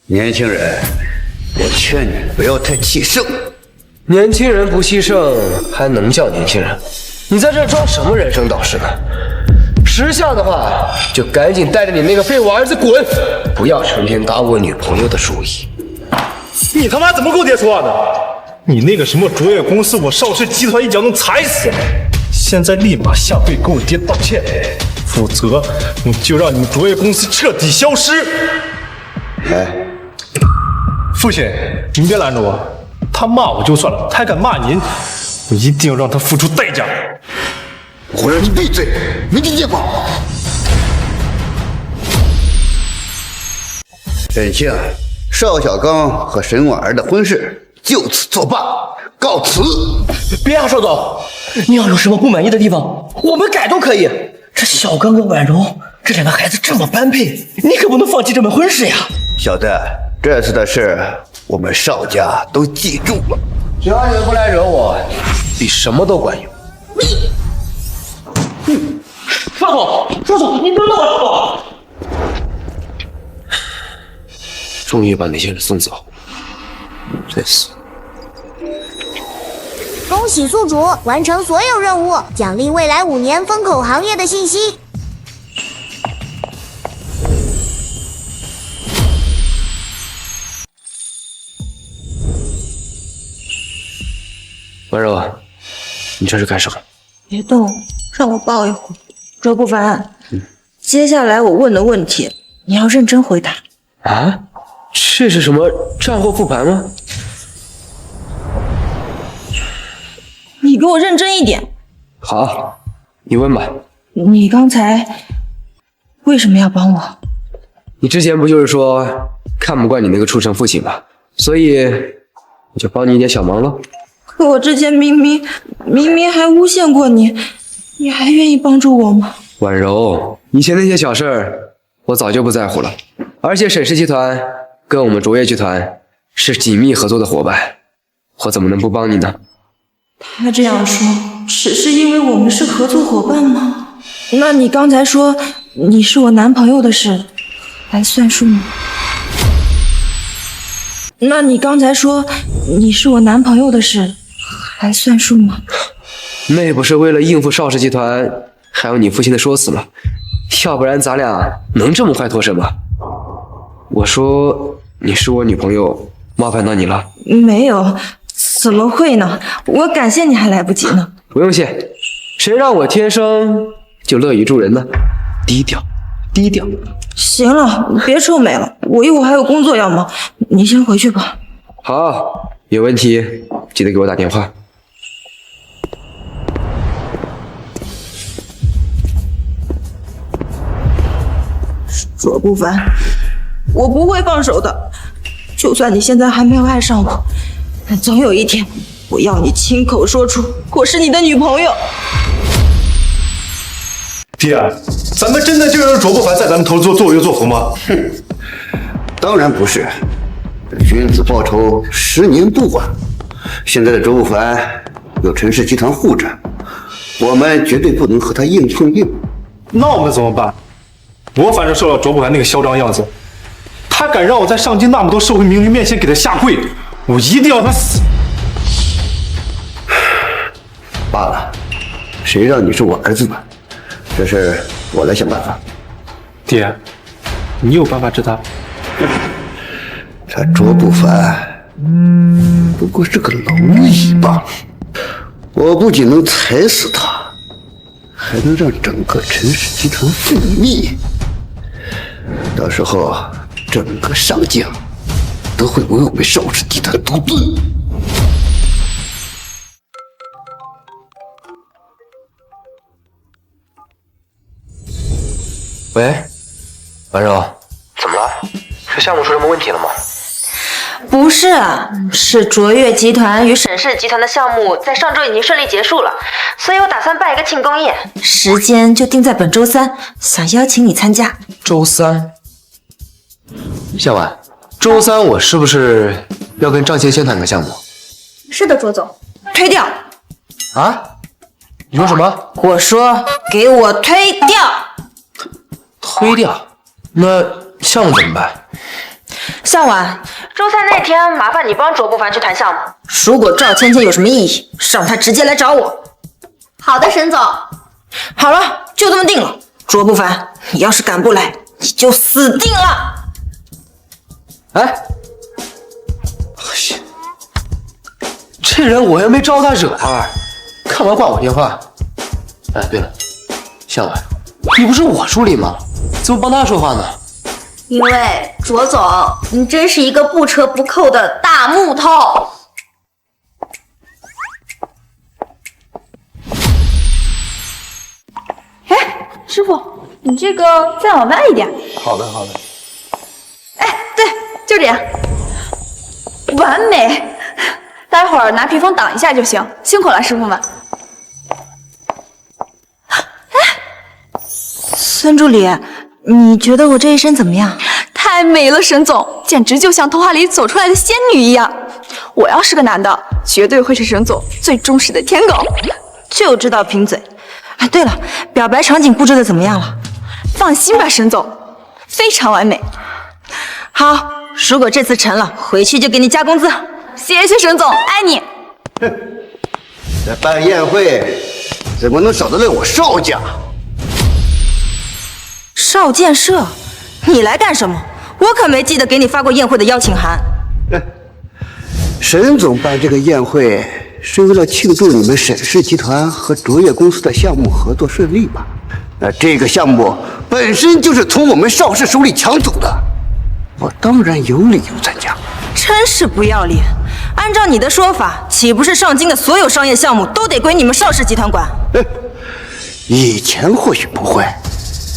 年轻人，我劝你不要太气盛。年轻人不气盛，还能叫年轻人？你在这装什么人生导师呢？识相的话，就赶紧带着你那个废物儿子滚，不要成天打我女朋友的主意。你他妈怎么跟我爹说话的？你那个什么卓越公司，我邵氏集团一脚能踩死！现在立马下跪跟我爹道歉，否则我就让你们卓越公司彻底消失！来，父亲，您别拦着我，他骂我就算了，他还敢骂您，我一定要让他付出代价！我让你闭嘴，没听见吗？沈庆、邵小刚和沈婉儿的婚事就此作罢，告辞。别啊，邵总，你要有什么不满意的地方，我们改都可以。这小刚跟婉柔这2个孩子这么般配，你可不能放弃这门婚事呀！小子，这次的事我们邵家都记住了。只要你们不来惹我，比什么都管用。邵总，你等等我，邵总！终于把那些人送走，真是。恭喜宿主完成所有任务，奖励未来5年风口行业的信息。婉柔，你这是干什么？别动，让我抱一会儿。卓不凡，接下来我问的问题，你要认真回答。啊？这是什么战后复盘吗？你给我认真一点。好，你问吧。你刚才为什么要帮我？你之前不就是说看不惯你那个畜生父亲吗？所以我就帮你一点小忙喽。可我之前明明还诬陷过你，你还愿意帮助我吗？婉柔，以前那些小事儿我早就不在乎了。而且沈氏集团跟我们卓越集团是紧密合作的伙伴，我怎么能不帮你呢？他这样说，只是因为我们是合作伙伴吗？那你刚才说你是我男朋友的事，还算数吗？那你刚才说你是我男朋友的事，还算数吗？那不是为了应付邵氏集团，还有你父亲的说辞吗？要不然咱俩能这么快脱身吗？我说你是我女朋友，冒犯到你了？没有，怎么会呢？我感谢你还来不及呢。不用谢，谁让我天生就乐于助人呢？低调，低调。行了，别臭美了，我一会儿还有工作要忙，你先回去吧。好，有问题记得给我打电话。卓不凡，我不会放手的。就算你现在还没有爱上我，但总有一天，我要你亲口说出我是你的女朋友。爹，咱们真的就让卓不凡在咱们头作威作福吗？哼，当然不是。君子报仇，10年不晚。现在的卓不凡有陈氏集团护着，我们绝对不能和他硬碰硬。那我们怎么办？我反正受了卓不凡那个嚣张样子，他敢让我在上京那么多社会名流面前给他下跪，我一定要他死。罢了，谁让你是我儿子呢？这事我来想办法。爹，你有办法治他？他卓不凡，不过是个蝼蚁罢了。我不仅能踩死他，还能让整个陈氏集团覆灭。到时候，整个上京都会为我们邵氏集团独尊。喂，婉柔，怎么了？是项目出什么问题了吗？不是，是卓越集团与沈氏集团的项目在上周已经顺利结束了，所以我打算办一个庆功宴，时间就定在本周3，想邀请你参加。周3，向晚，周3我是不是要跟张协先谈个项目？是的，卓总。推掉。啊？你说什么？我说给我推掉。推掉？那项目怎么办？向晚，周3那天麻烦你帮卓不凡去谈项目。如果赵芊芊有什么异议，让她直接来找我。好的，沈总。好了，就这么定了。卓不凡，你要是敢不来，你就死定了。哎，这人我又没招他惹他，干嘛挂我电话？哎，对了，向晚，你不是我助理吗？怎么帮他说话呢？因为卓总，你真是一个不折不扣的大木头。哎，师傅，你这个再往外一点。好的，好的。哎，对，就这样，完美。待会儿拿屏风挡一下就行，辛苦了，师傅们。孙助理，你觉得我这一身怎么样？太美了，沈总，简直就像童话里走出来的仙女一样。我要是个男的，绝对会是沈总最忠实的舔狗。就知道贫嘴。哎，对了，表白场景布置的怎么样了？放心吧，沈总，非常完美。好，如果这次成了，回去就给你加工资。谢谢沈总，爱你。这办宴会怎么能少得了我邵家？邵建设，你来干什么？我可没记得给你发过宴会的邀请函。沈总办这个宴会是为了庆祝你们沈氏集团和卓越公司的项目合作顺利吧？那这个项目本身就是从我们邵氏手里抢走的，我当然有理由参加。真是不要脸！按照你的说法，岂不是上京的所有商业项目都得归你们邵氏集团管？以前或许不会，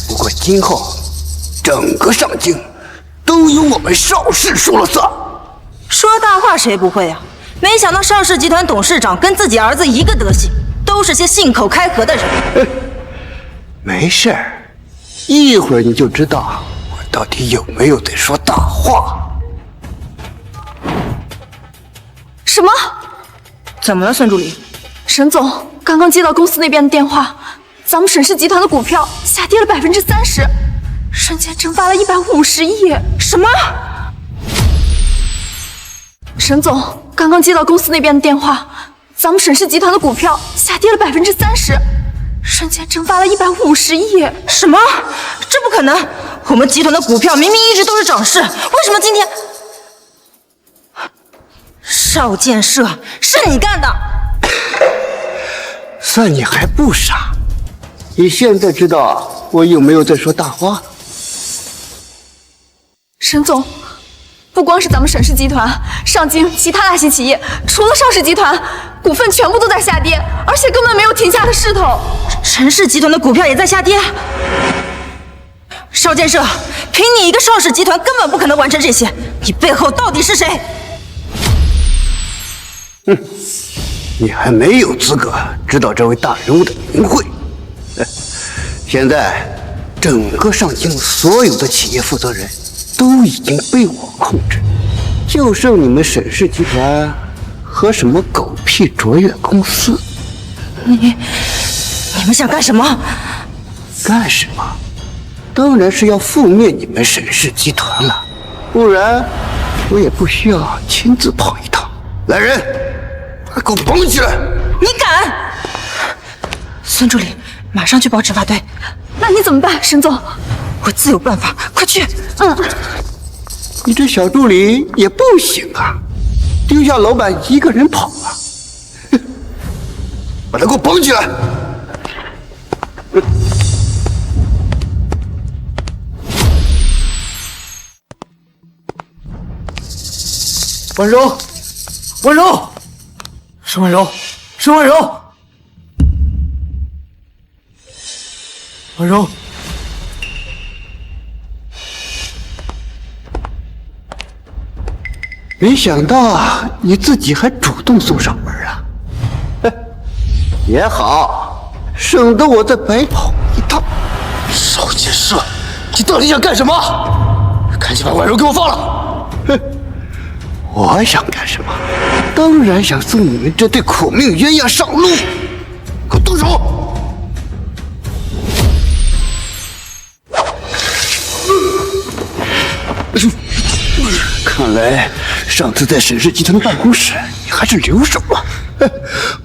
不过今后整个上京都由我们邵氏说了算。说大话谁不会啊？没想到邵氏集团董事长跟自己儿子一个德行，都是些信口开河的人。没事儿，一会儿你就知道我到底有没有在说大话。什么？怎么了，孙助理？沈总，刚刚接到公司那边的电话，咱们沈氏集团的股票下跌了30%，瞬间蒸发了150亿。什么？沈总，刚刚接到公司那边的电话，咱们沈氏集团的股票下跌了30%，瞬间蒸发了150亿。什么？这不可能！我们集团的股票明明一直都是涨势，为什么今天？邵建设，是你干的！算你还不傻，你现在知道我有没有在说大话了？沈总，不光是咱们沈氏集团，上京其他大型企业，除了邵氏集团，股份全部都在下跌，而且根本没有停下的势头。陈氏集团的股票也在下跌。邵建设，凭你一个邵氏集团根本不可能完成这些，你背后到底是谁？你还没有资格知道这位大人物的名讳。现在，整个上京所有的企业负责人都已经被我控制，就剩你们沈氏集团和什么狗屁卓越公司。你们想干什么？干什么？当然是要覆灭你们沈氏集团了，不然我也不需要亲自跑一趟。来人，快给我绑起来！你敢？孙助理，马上去报执法队。那你怎么办，沈总？我自有办法，快去！你这小助理也不行啊，丢下老板一个人跑啊！把他给我绑起来！婉柔，婉柔，沈婉柔，沈婉柔，婉柔，没想到你自己还主动送上门啊！也好，省得我再白跑一趟。邵建设，你到底想干什么？赶紧把婉柔给我放了！哼，我想干什么？当然想送你们这对苦命鸳鸯上路！给我动手！看来上次在沈氏集团的办公室，你还是留手了。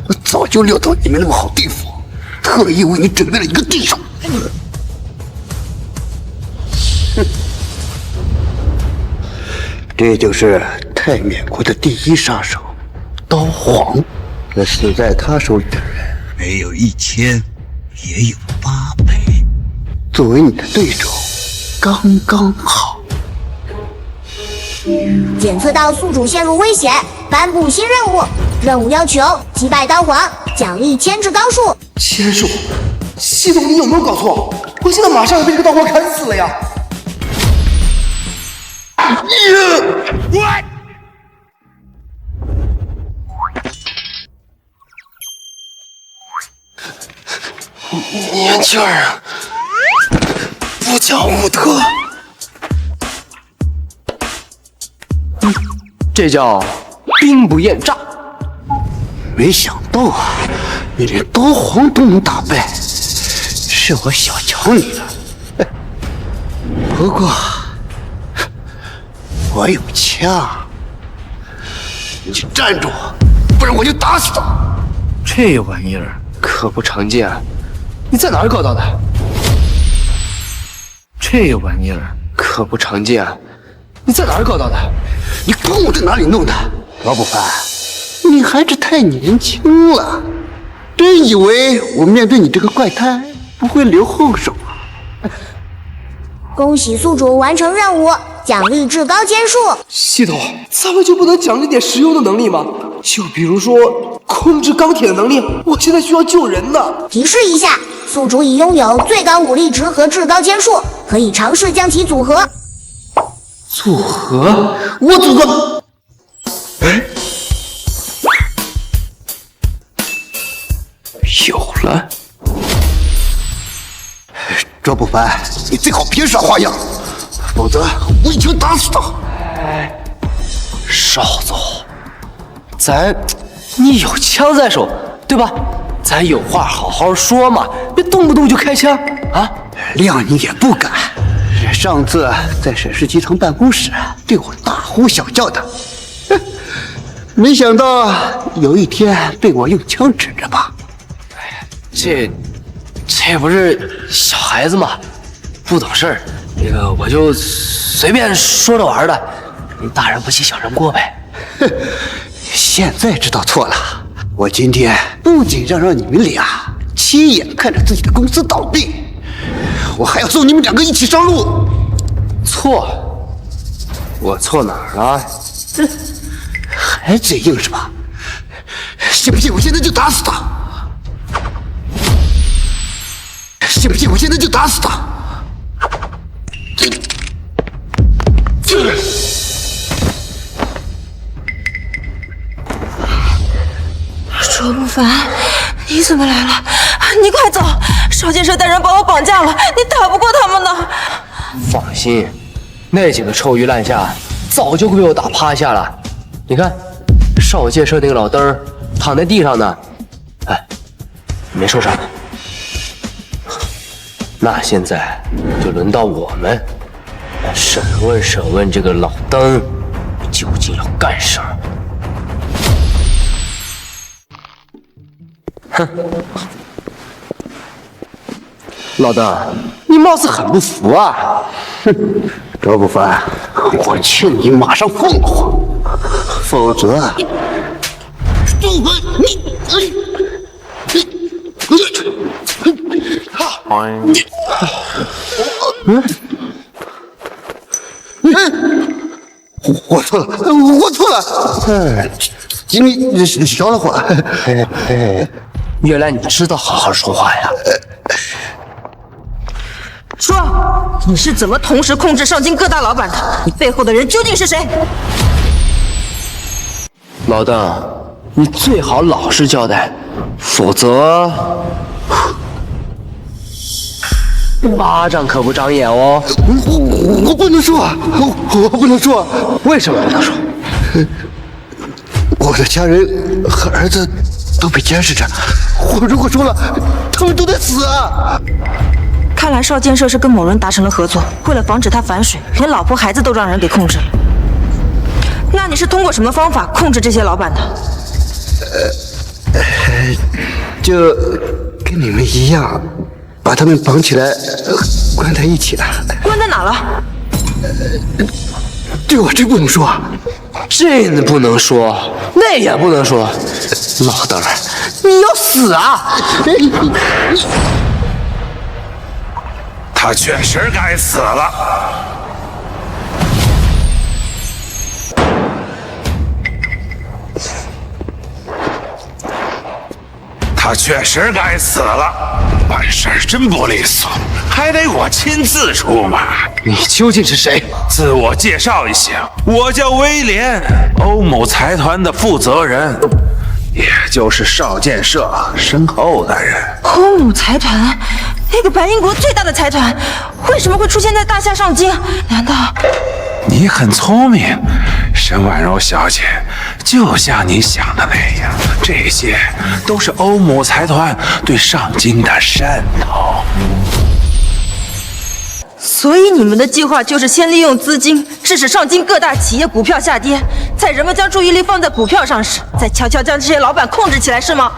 我早就料到你没那么好对付，特意为你准备了一个对手。这就是太缅国的第一杀手刀皇。这死在他手里的人，没有1000，也有8倍。作为你的对手，刚刚好。检测到宿主陷入危险，颁布新任务。任务要求击败刀皇，奖励牵制高数。牵数？系统，你有没有搞错？我现在马上要被这个刀皇砍死了呀！年轻人，不讲武德。这叫兵不厌诈。没想到啊，你连刀皇都能打败，是我小瞧你了。不过我有枪，你站住，不然我就打死他。这玩意儿可不常见，你在哪儿搞到的？这玩意儿可不常见，你在哪儿搞到的？你管我在哪里弄的？罗不凡，你还是太年轻了，真以为我面对你这个怪胎不会留后手啊？恭喜宿主完成任务，奖励至高剑术。系统，咱们就不能奖励点实用的能力吗？就比如说控制钢铁的能力，我现在需要救人呢。提示一下，宿主已拥有最高武力值和至高剑术，可以尝试将其组合。组合？我组合。哎，有了。卓不凡，你最好别耍花样，否则我一拳打死他。邵总，你有枪在手，对吧？咱有话好好说嘛，别动不动就开枪啊！谅你也不敢。上次在沈氏集团办公室对我大呼小叫的，没想到有一天被我用枪指着吧？这不是小孩子嘛，不懂事儿，那个我就随便说着玩的，大人不计小人过呗。哼，现在知道错了。我今天不仅让你们俩亲眼看着自己的公司倒闭，我还要送你们2个一起上路。错？我错哪儿了？还嘴硬是吧？信不信我现在就打死他？信不信我现在就打死他？卓不凡，你怎么来了？你快走！少建设带人把我绑架了，你打不过他们的。放心，那几个臭鱼烂虾早就被我打趴下了。你看，少建设那个老登儿躺在地上呢，哎，没受伤。那现在就轮到我们来审问这个老登究竟要干什么。哼，老登，你貌似很不服啊！哼，卓不凡，我劝你马上放火，否则，杜凡，我错了，我错了。你少了火。原来你知道好好说话呀！说，你是怎么同时控制上京各大老板的？你背后的人究竟是谁？老邓，你最好老实交代，否则巴掌可不长眼哦。我不能说，我不能说。为什么不能说？我的家人和儿子都被监视着，我如果说了，他们都得死啊！看来少建设是跟某人达成了合作，为了防止他反水，连老婆孩子都让人给控制了。那你是通过什么方法控制这些老板的？就跟你们一样，把他们绑起来，关在一起了。关在哪了？这我真不能说。这不能说，那也不能说。老邓，你要死啊！他确实该死了。他确实该死了，办事真不利索，还得我亲自出马。你究竟是谁？自我介绍一下，我叫威廉，欧某财团的负责人，也就是少建设身后的人。欧某财团，那个白银国最大的财团，为什么会出现在大夏上京？难道？你很聪明，沈婉柔小姐，就像你想的那样，这些都是欧某财团对上京的渗透。所以你们的计划就是先利用资金致使上京各大企业股票下跌，在人们将注意力放在股票上时，再悄悄将这些老板控制起来，是吗？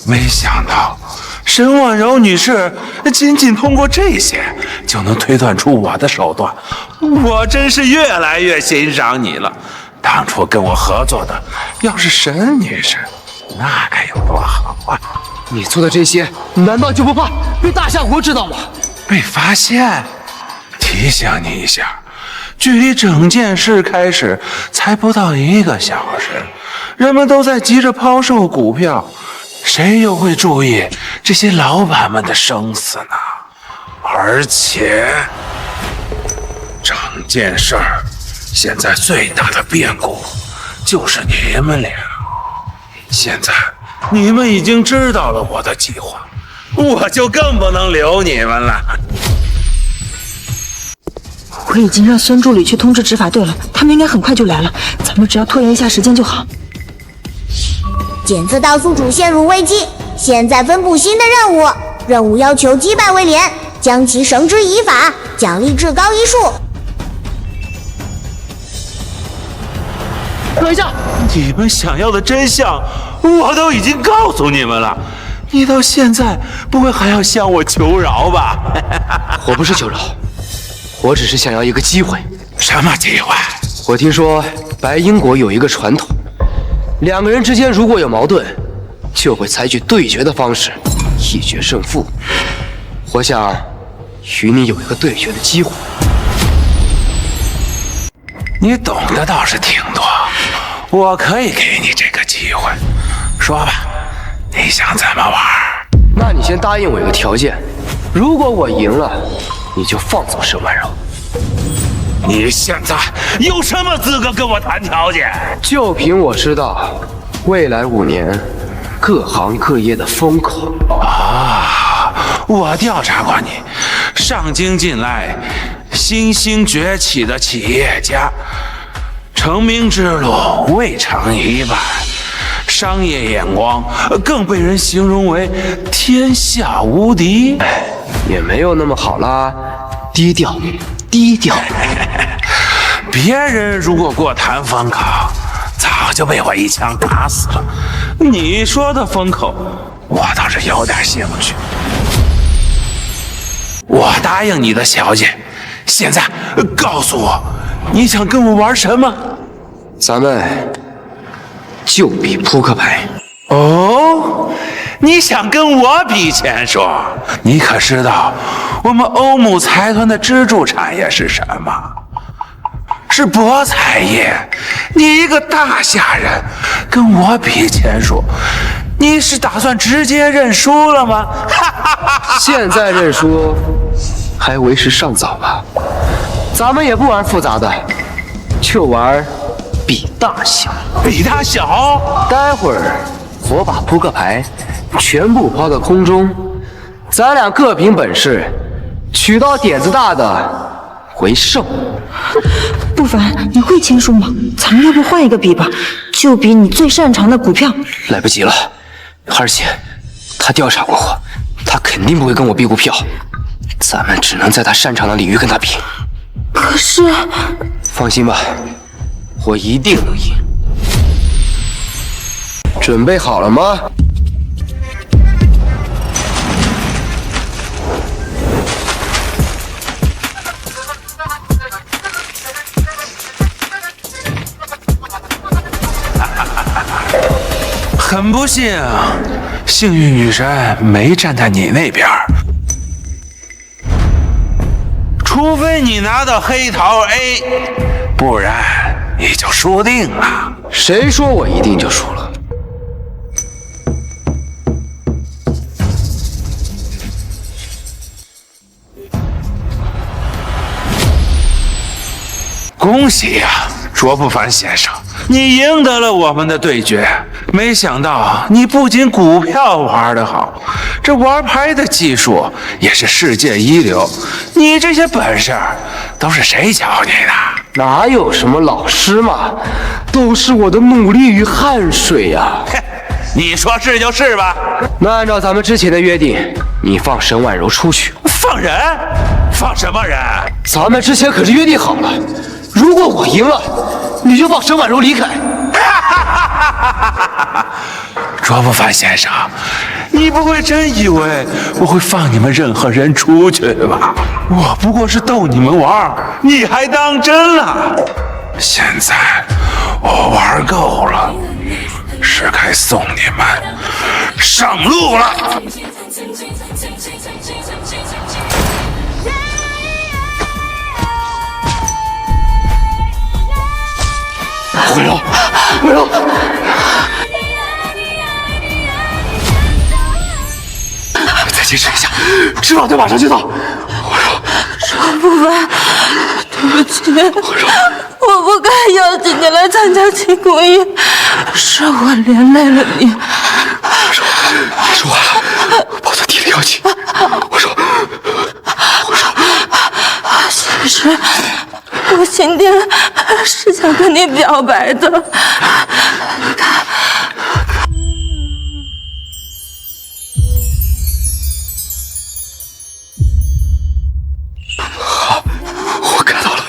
没想到沈婉柔女士仅仅通过这些就能推断出我的手段，我真是越来越欣赏你了。当初跟我合作的要是沈女士，那该有多好啊！你做的这些，难道就不怕被大夏国知道吗？被发现？提醒你一下，距离整件事开始才不到1个小时，人们都在急着抛售股票，谁又会注意这些老板们的生死呢？而且，整件事儿现在最大的变故就是你们俩。现在你们已经知道了我的计划，我就更不能留你们了。我已经让孙助理去通知执法队了，他们应该很快就来了，咱们只要拖延一下时间就好。检测到宿主陷入危机，现在分布新的任务，任务要求击败威廉，将其绳之以法，奖励至高1数。等一下，你们想要的真相我都已经告诉你们了，你到现在不会还要向我求饶吧？我不是求饶，我只是想要一个机会。什么机会？我听说白英国有一个传统，两个人之间如果有矛盾，就会采取对决的方式，一决胜负。我想与你有一个对决的机会。你懂的倒是挺多，我可以给你这个机会。说吧，你想怎么玩？那你先答应我一个条件，如果我赢了，你就放走沈婉柔。你现在有什么资格跟我谈条件？就凭我知道，未来5年，各行各业的风口啊！我调查过你，上京近来新兴崛起的企业家，成名之路未成一半，商业眼光更被人形容为天下无敌。也没有那么好啦，低调，低调。别人如果过谈风口，早就被我一枪打死了。你说的风口，我倒是有点兴趣。我答应你的，小姐，现在告诉我，你想跟我玩什么？咱们就比扑克牌。哦，你想跟我比钱说？你可知道我们欧姆财团的支柱产业是什么？是博彩业。你一个大下人跟我比钱术，你是打算直接认输了吗？现在认输还为时尚早吧。咱们也不玩复杂的，就玩比大小。比大小？待会儿我把扑克牌全部抛到空中，咱俩各凭本事，取到点子大的为胜。不凡，你会签数吗？咱们要不换一个比吧，就比你最擅长的股票。来不及了，而且他调查过我，他肯定不会跟我比股票，咱们只能在他擅长的领域跟他比。可是，放心吧，我一定能赢。准备好了吗？很不幸，幸运女神没站在你那边，除非你拿到黑桃 A， 不然你就输定了。谁说我一定就输了？恭喜呀，卓不凡先生，你赢得了我们的对决。没想到你不仅股票玩得好，这玩牌的技术也是世界一流。你这些本事都是谁教你的？哪有什么老师嘛，都是我的努力与汗水呀！你说是就是吧？那按照咱们之前的约定，你放沈婉柔出去。放人？放什么人？咱们之前可是约定好了，如果我赢了，你就放沈婉柔离开。卓不凡先生，你不会真以为我会放你们任何人出去吧？我不过是逗你们玩，你还当真了？现在我玩够了，是该送你们上路了。婉柔，婉柔，再坚持一下，迟早得马上就到。婉柔，卓不凡，对不起，我不该邀请你来参加庆功宴，是我连累了你。是我抱在地里要紧。我说，其实我今天是想跟你表白的。你看，好，我看到了，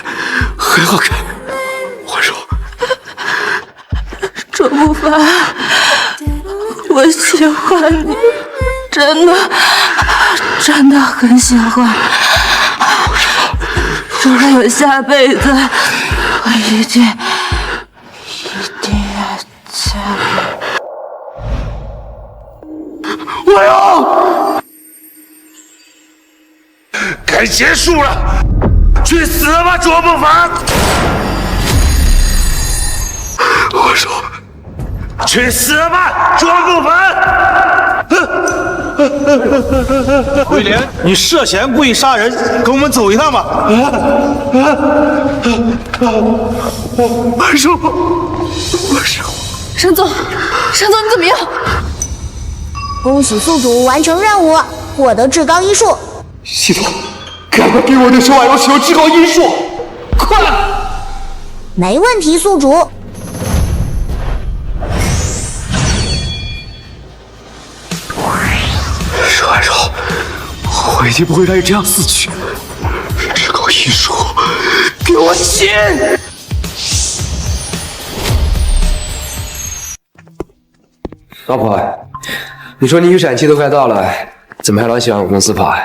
很好看。我说，卓不凡，我喜欢你，真的很喜欢。如果有下辈子，我一定要嫁给我要，该结束了，去死吧，卓不凡！我说，去死吧，卓不凡！威廉，你涉嫌故意杀人，跟我们走一趟吧。我说，沈总，你怎么样？恭喜宿主完成任务，获得至高医术。系统，赶快给我对沈婉柔使用至高医术，快！没问题，宿主。沈婉柔，我一定不会让你这样死去。至高医术，给我进！老婆，你说你预产期都快到了，怎么还老喜欢我公司跑？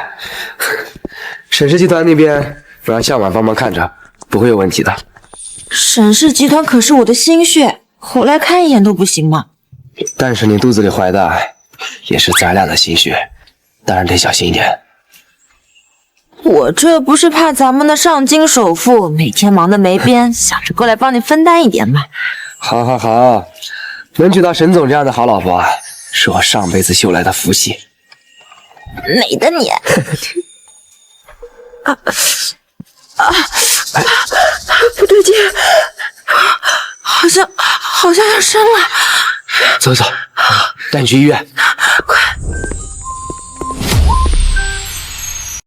沈氏集团那边不让向晚帮忙看着，不会有问题的。沈氏集团可是我的心血，我来看一眼都不行吗？但是你肚子里怀的也是咱俩的心血，当然得小心一点。我这不是怕咱们的上京首富每天忙得没边，想着过来帮你分担一点嘛。好，能娶到沈总这样的好老婆，是我上辈子修来的福气。美的你！不对劲，好像要生了。走，带你去医院。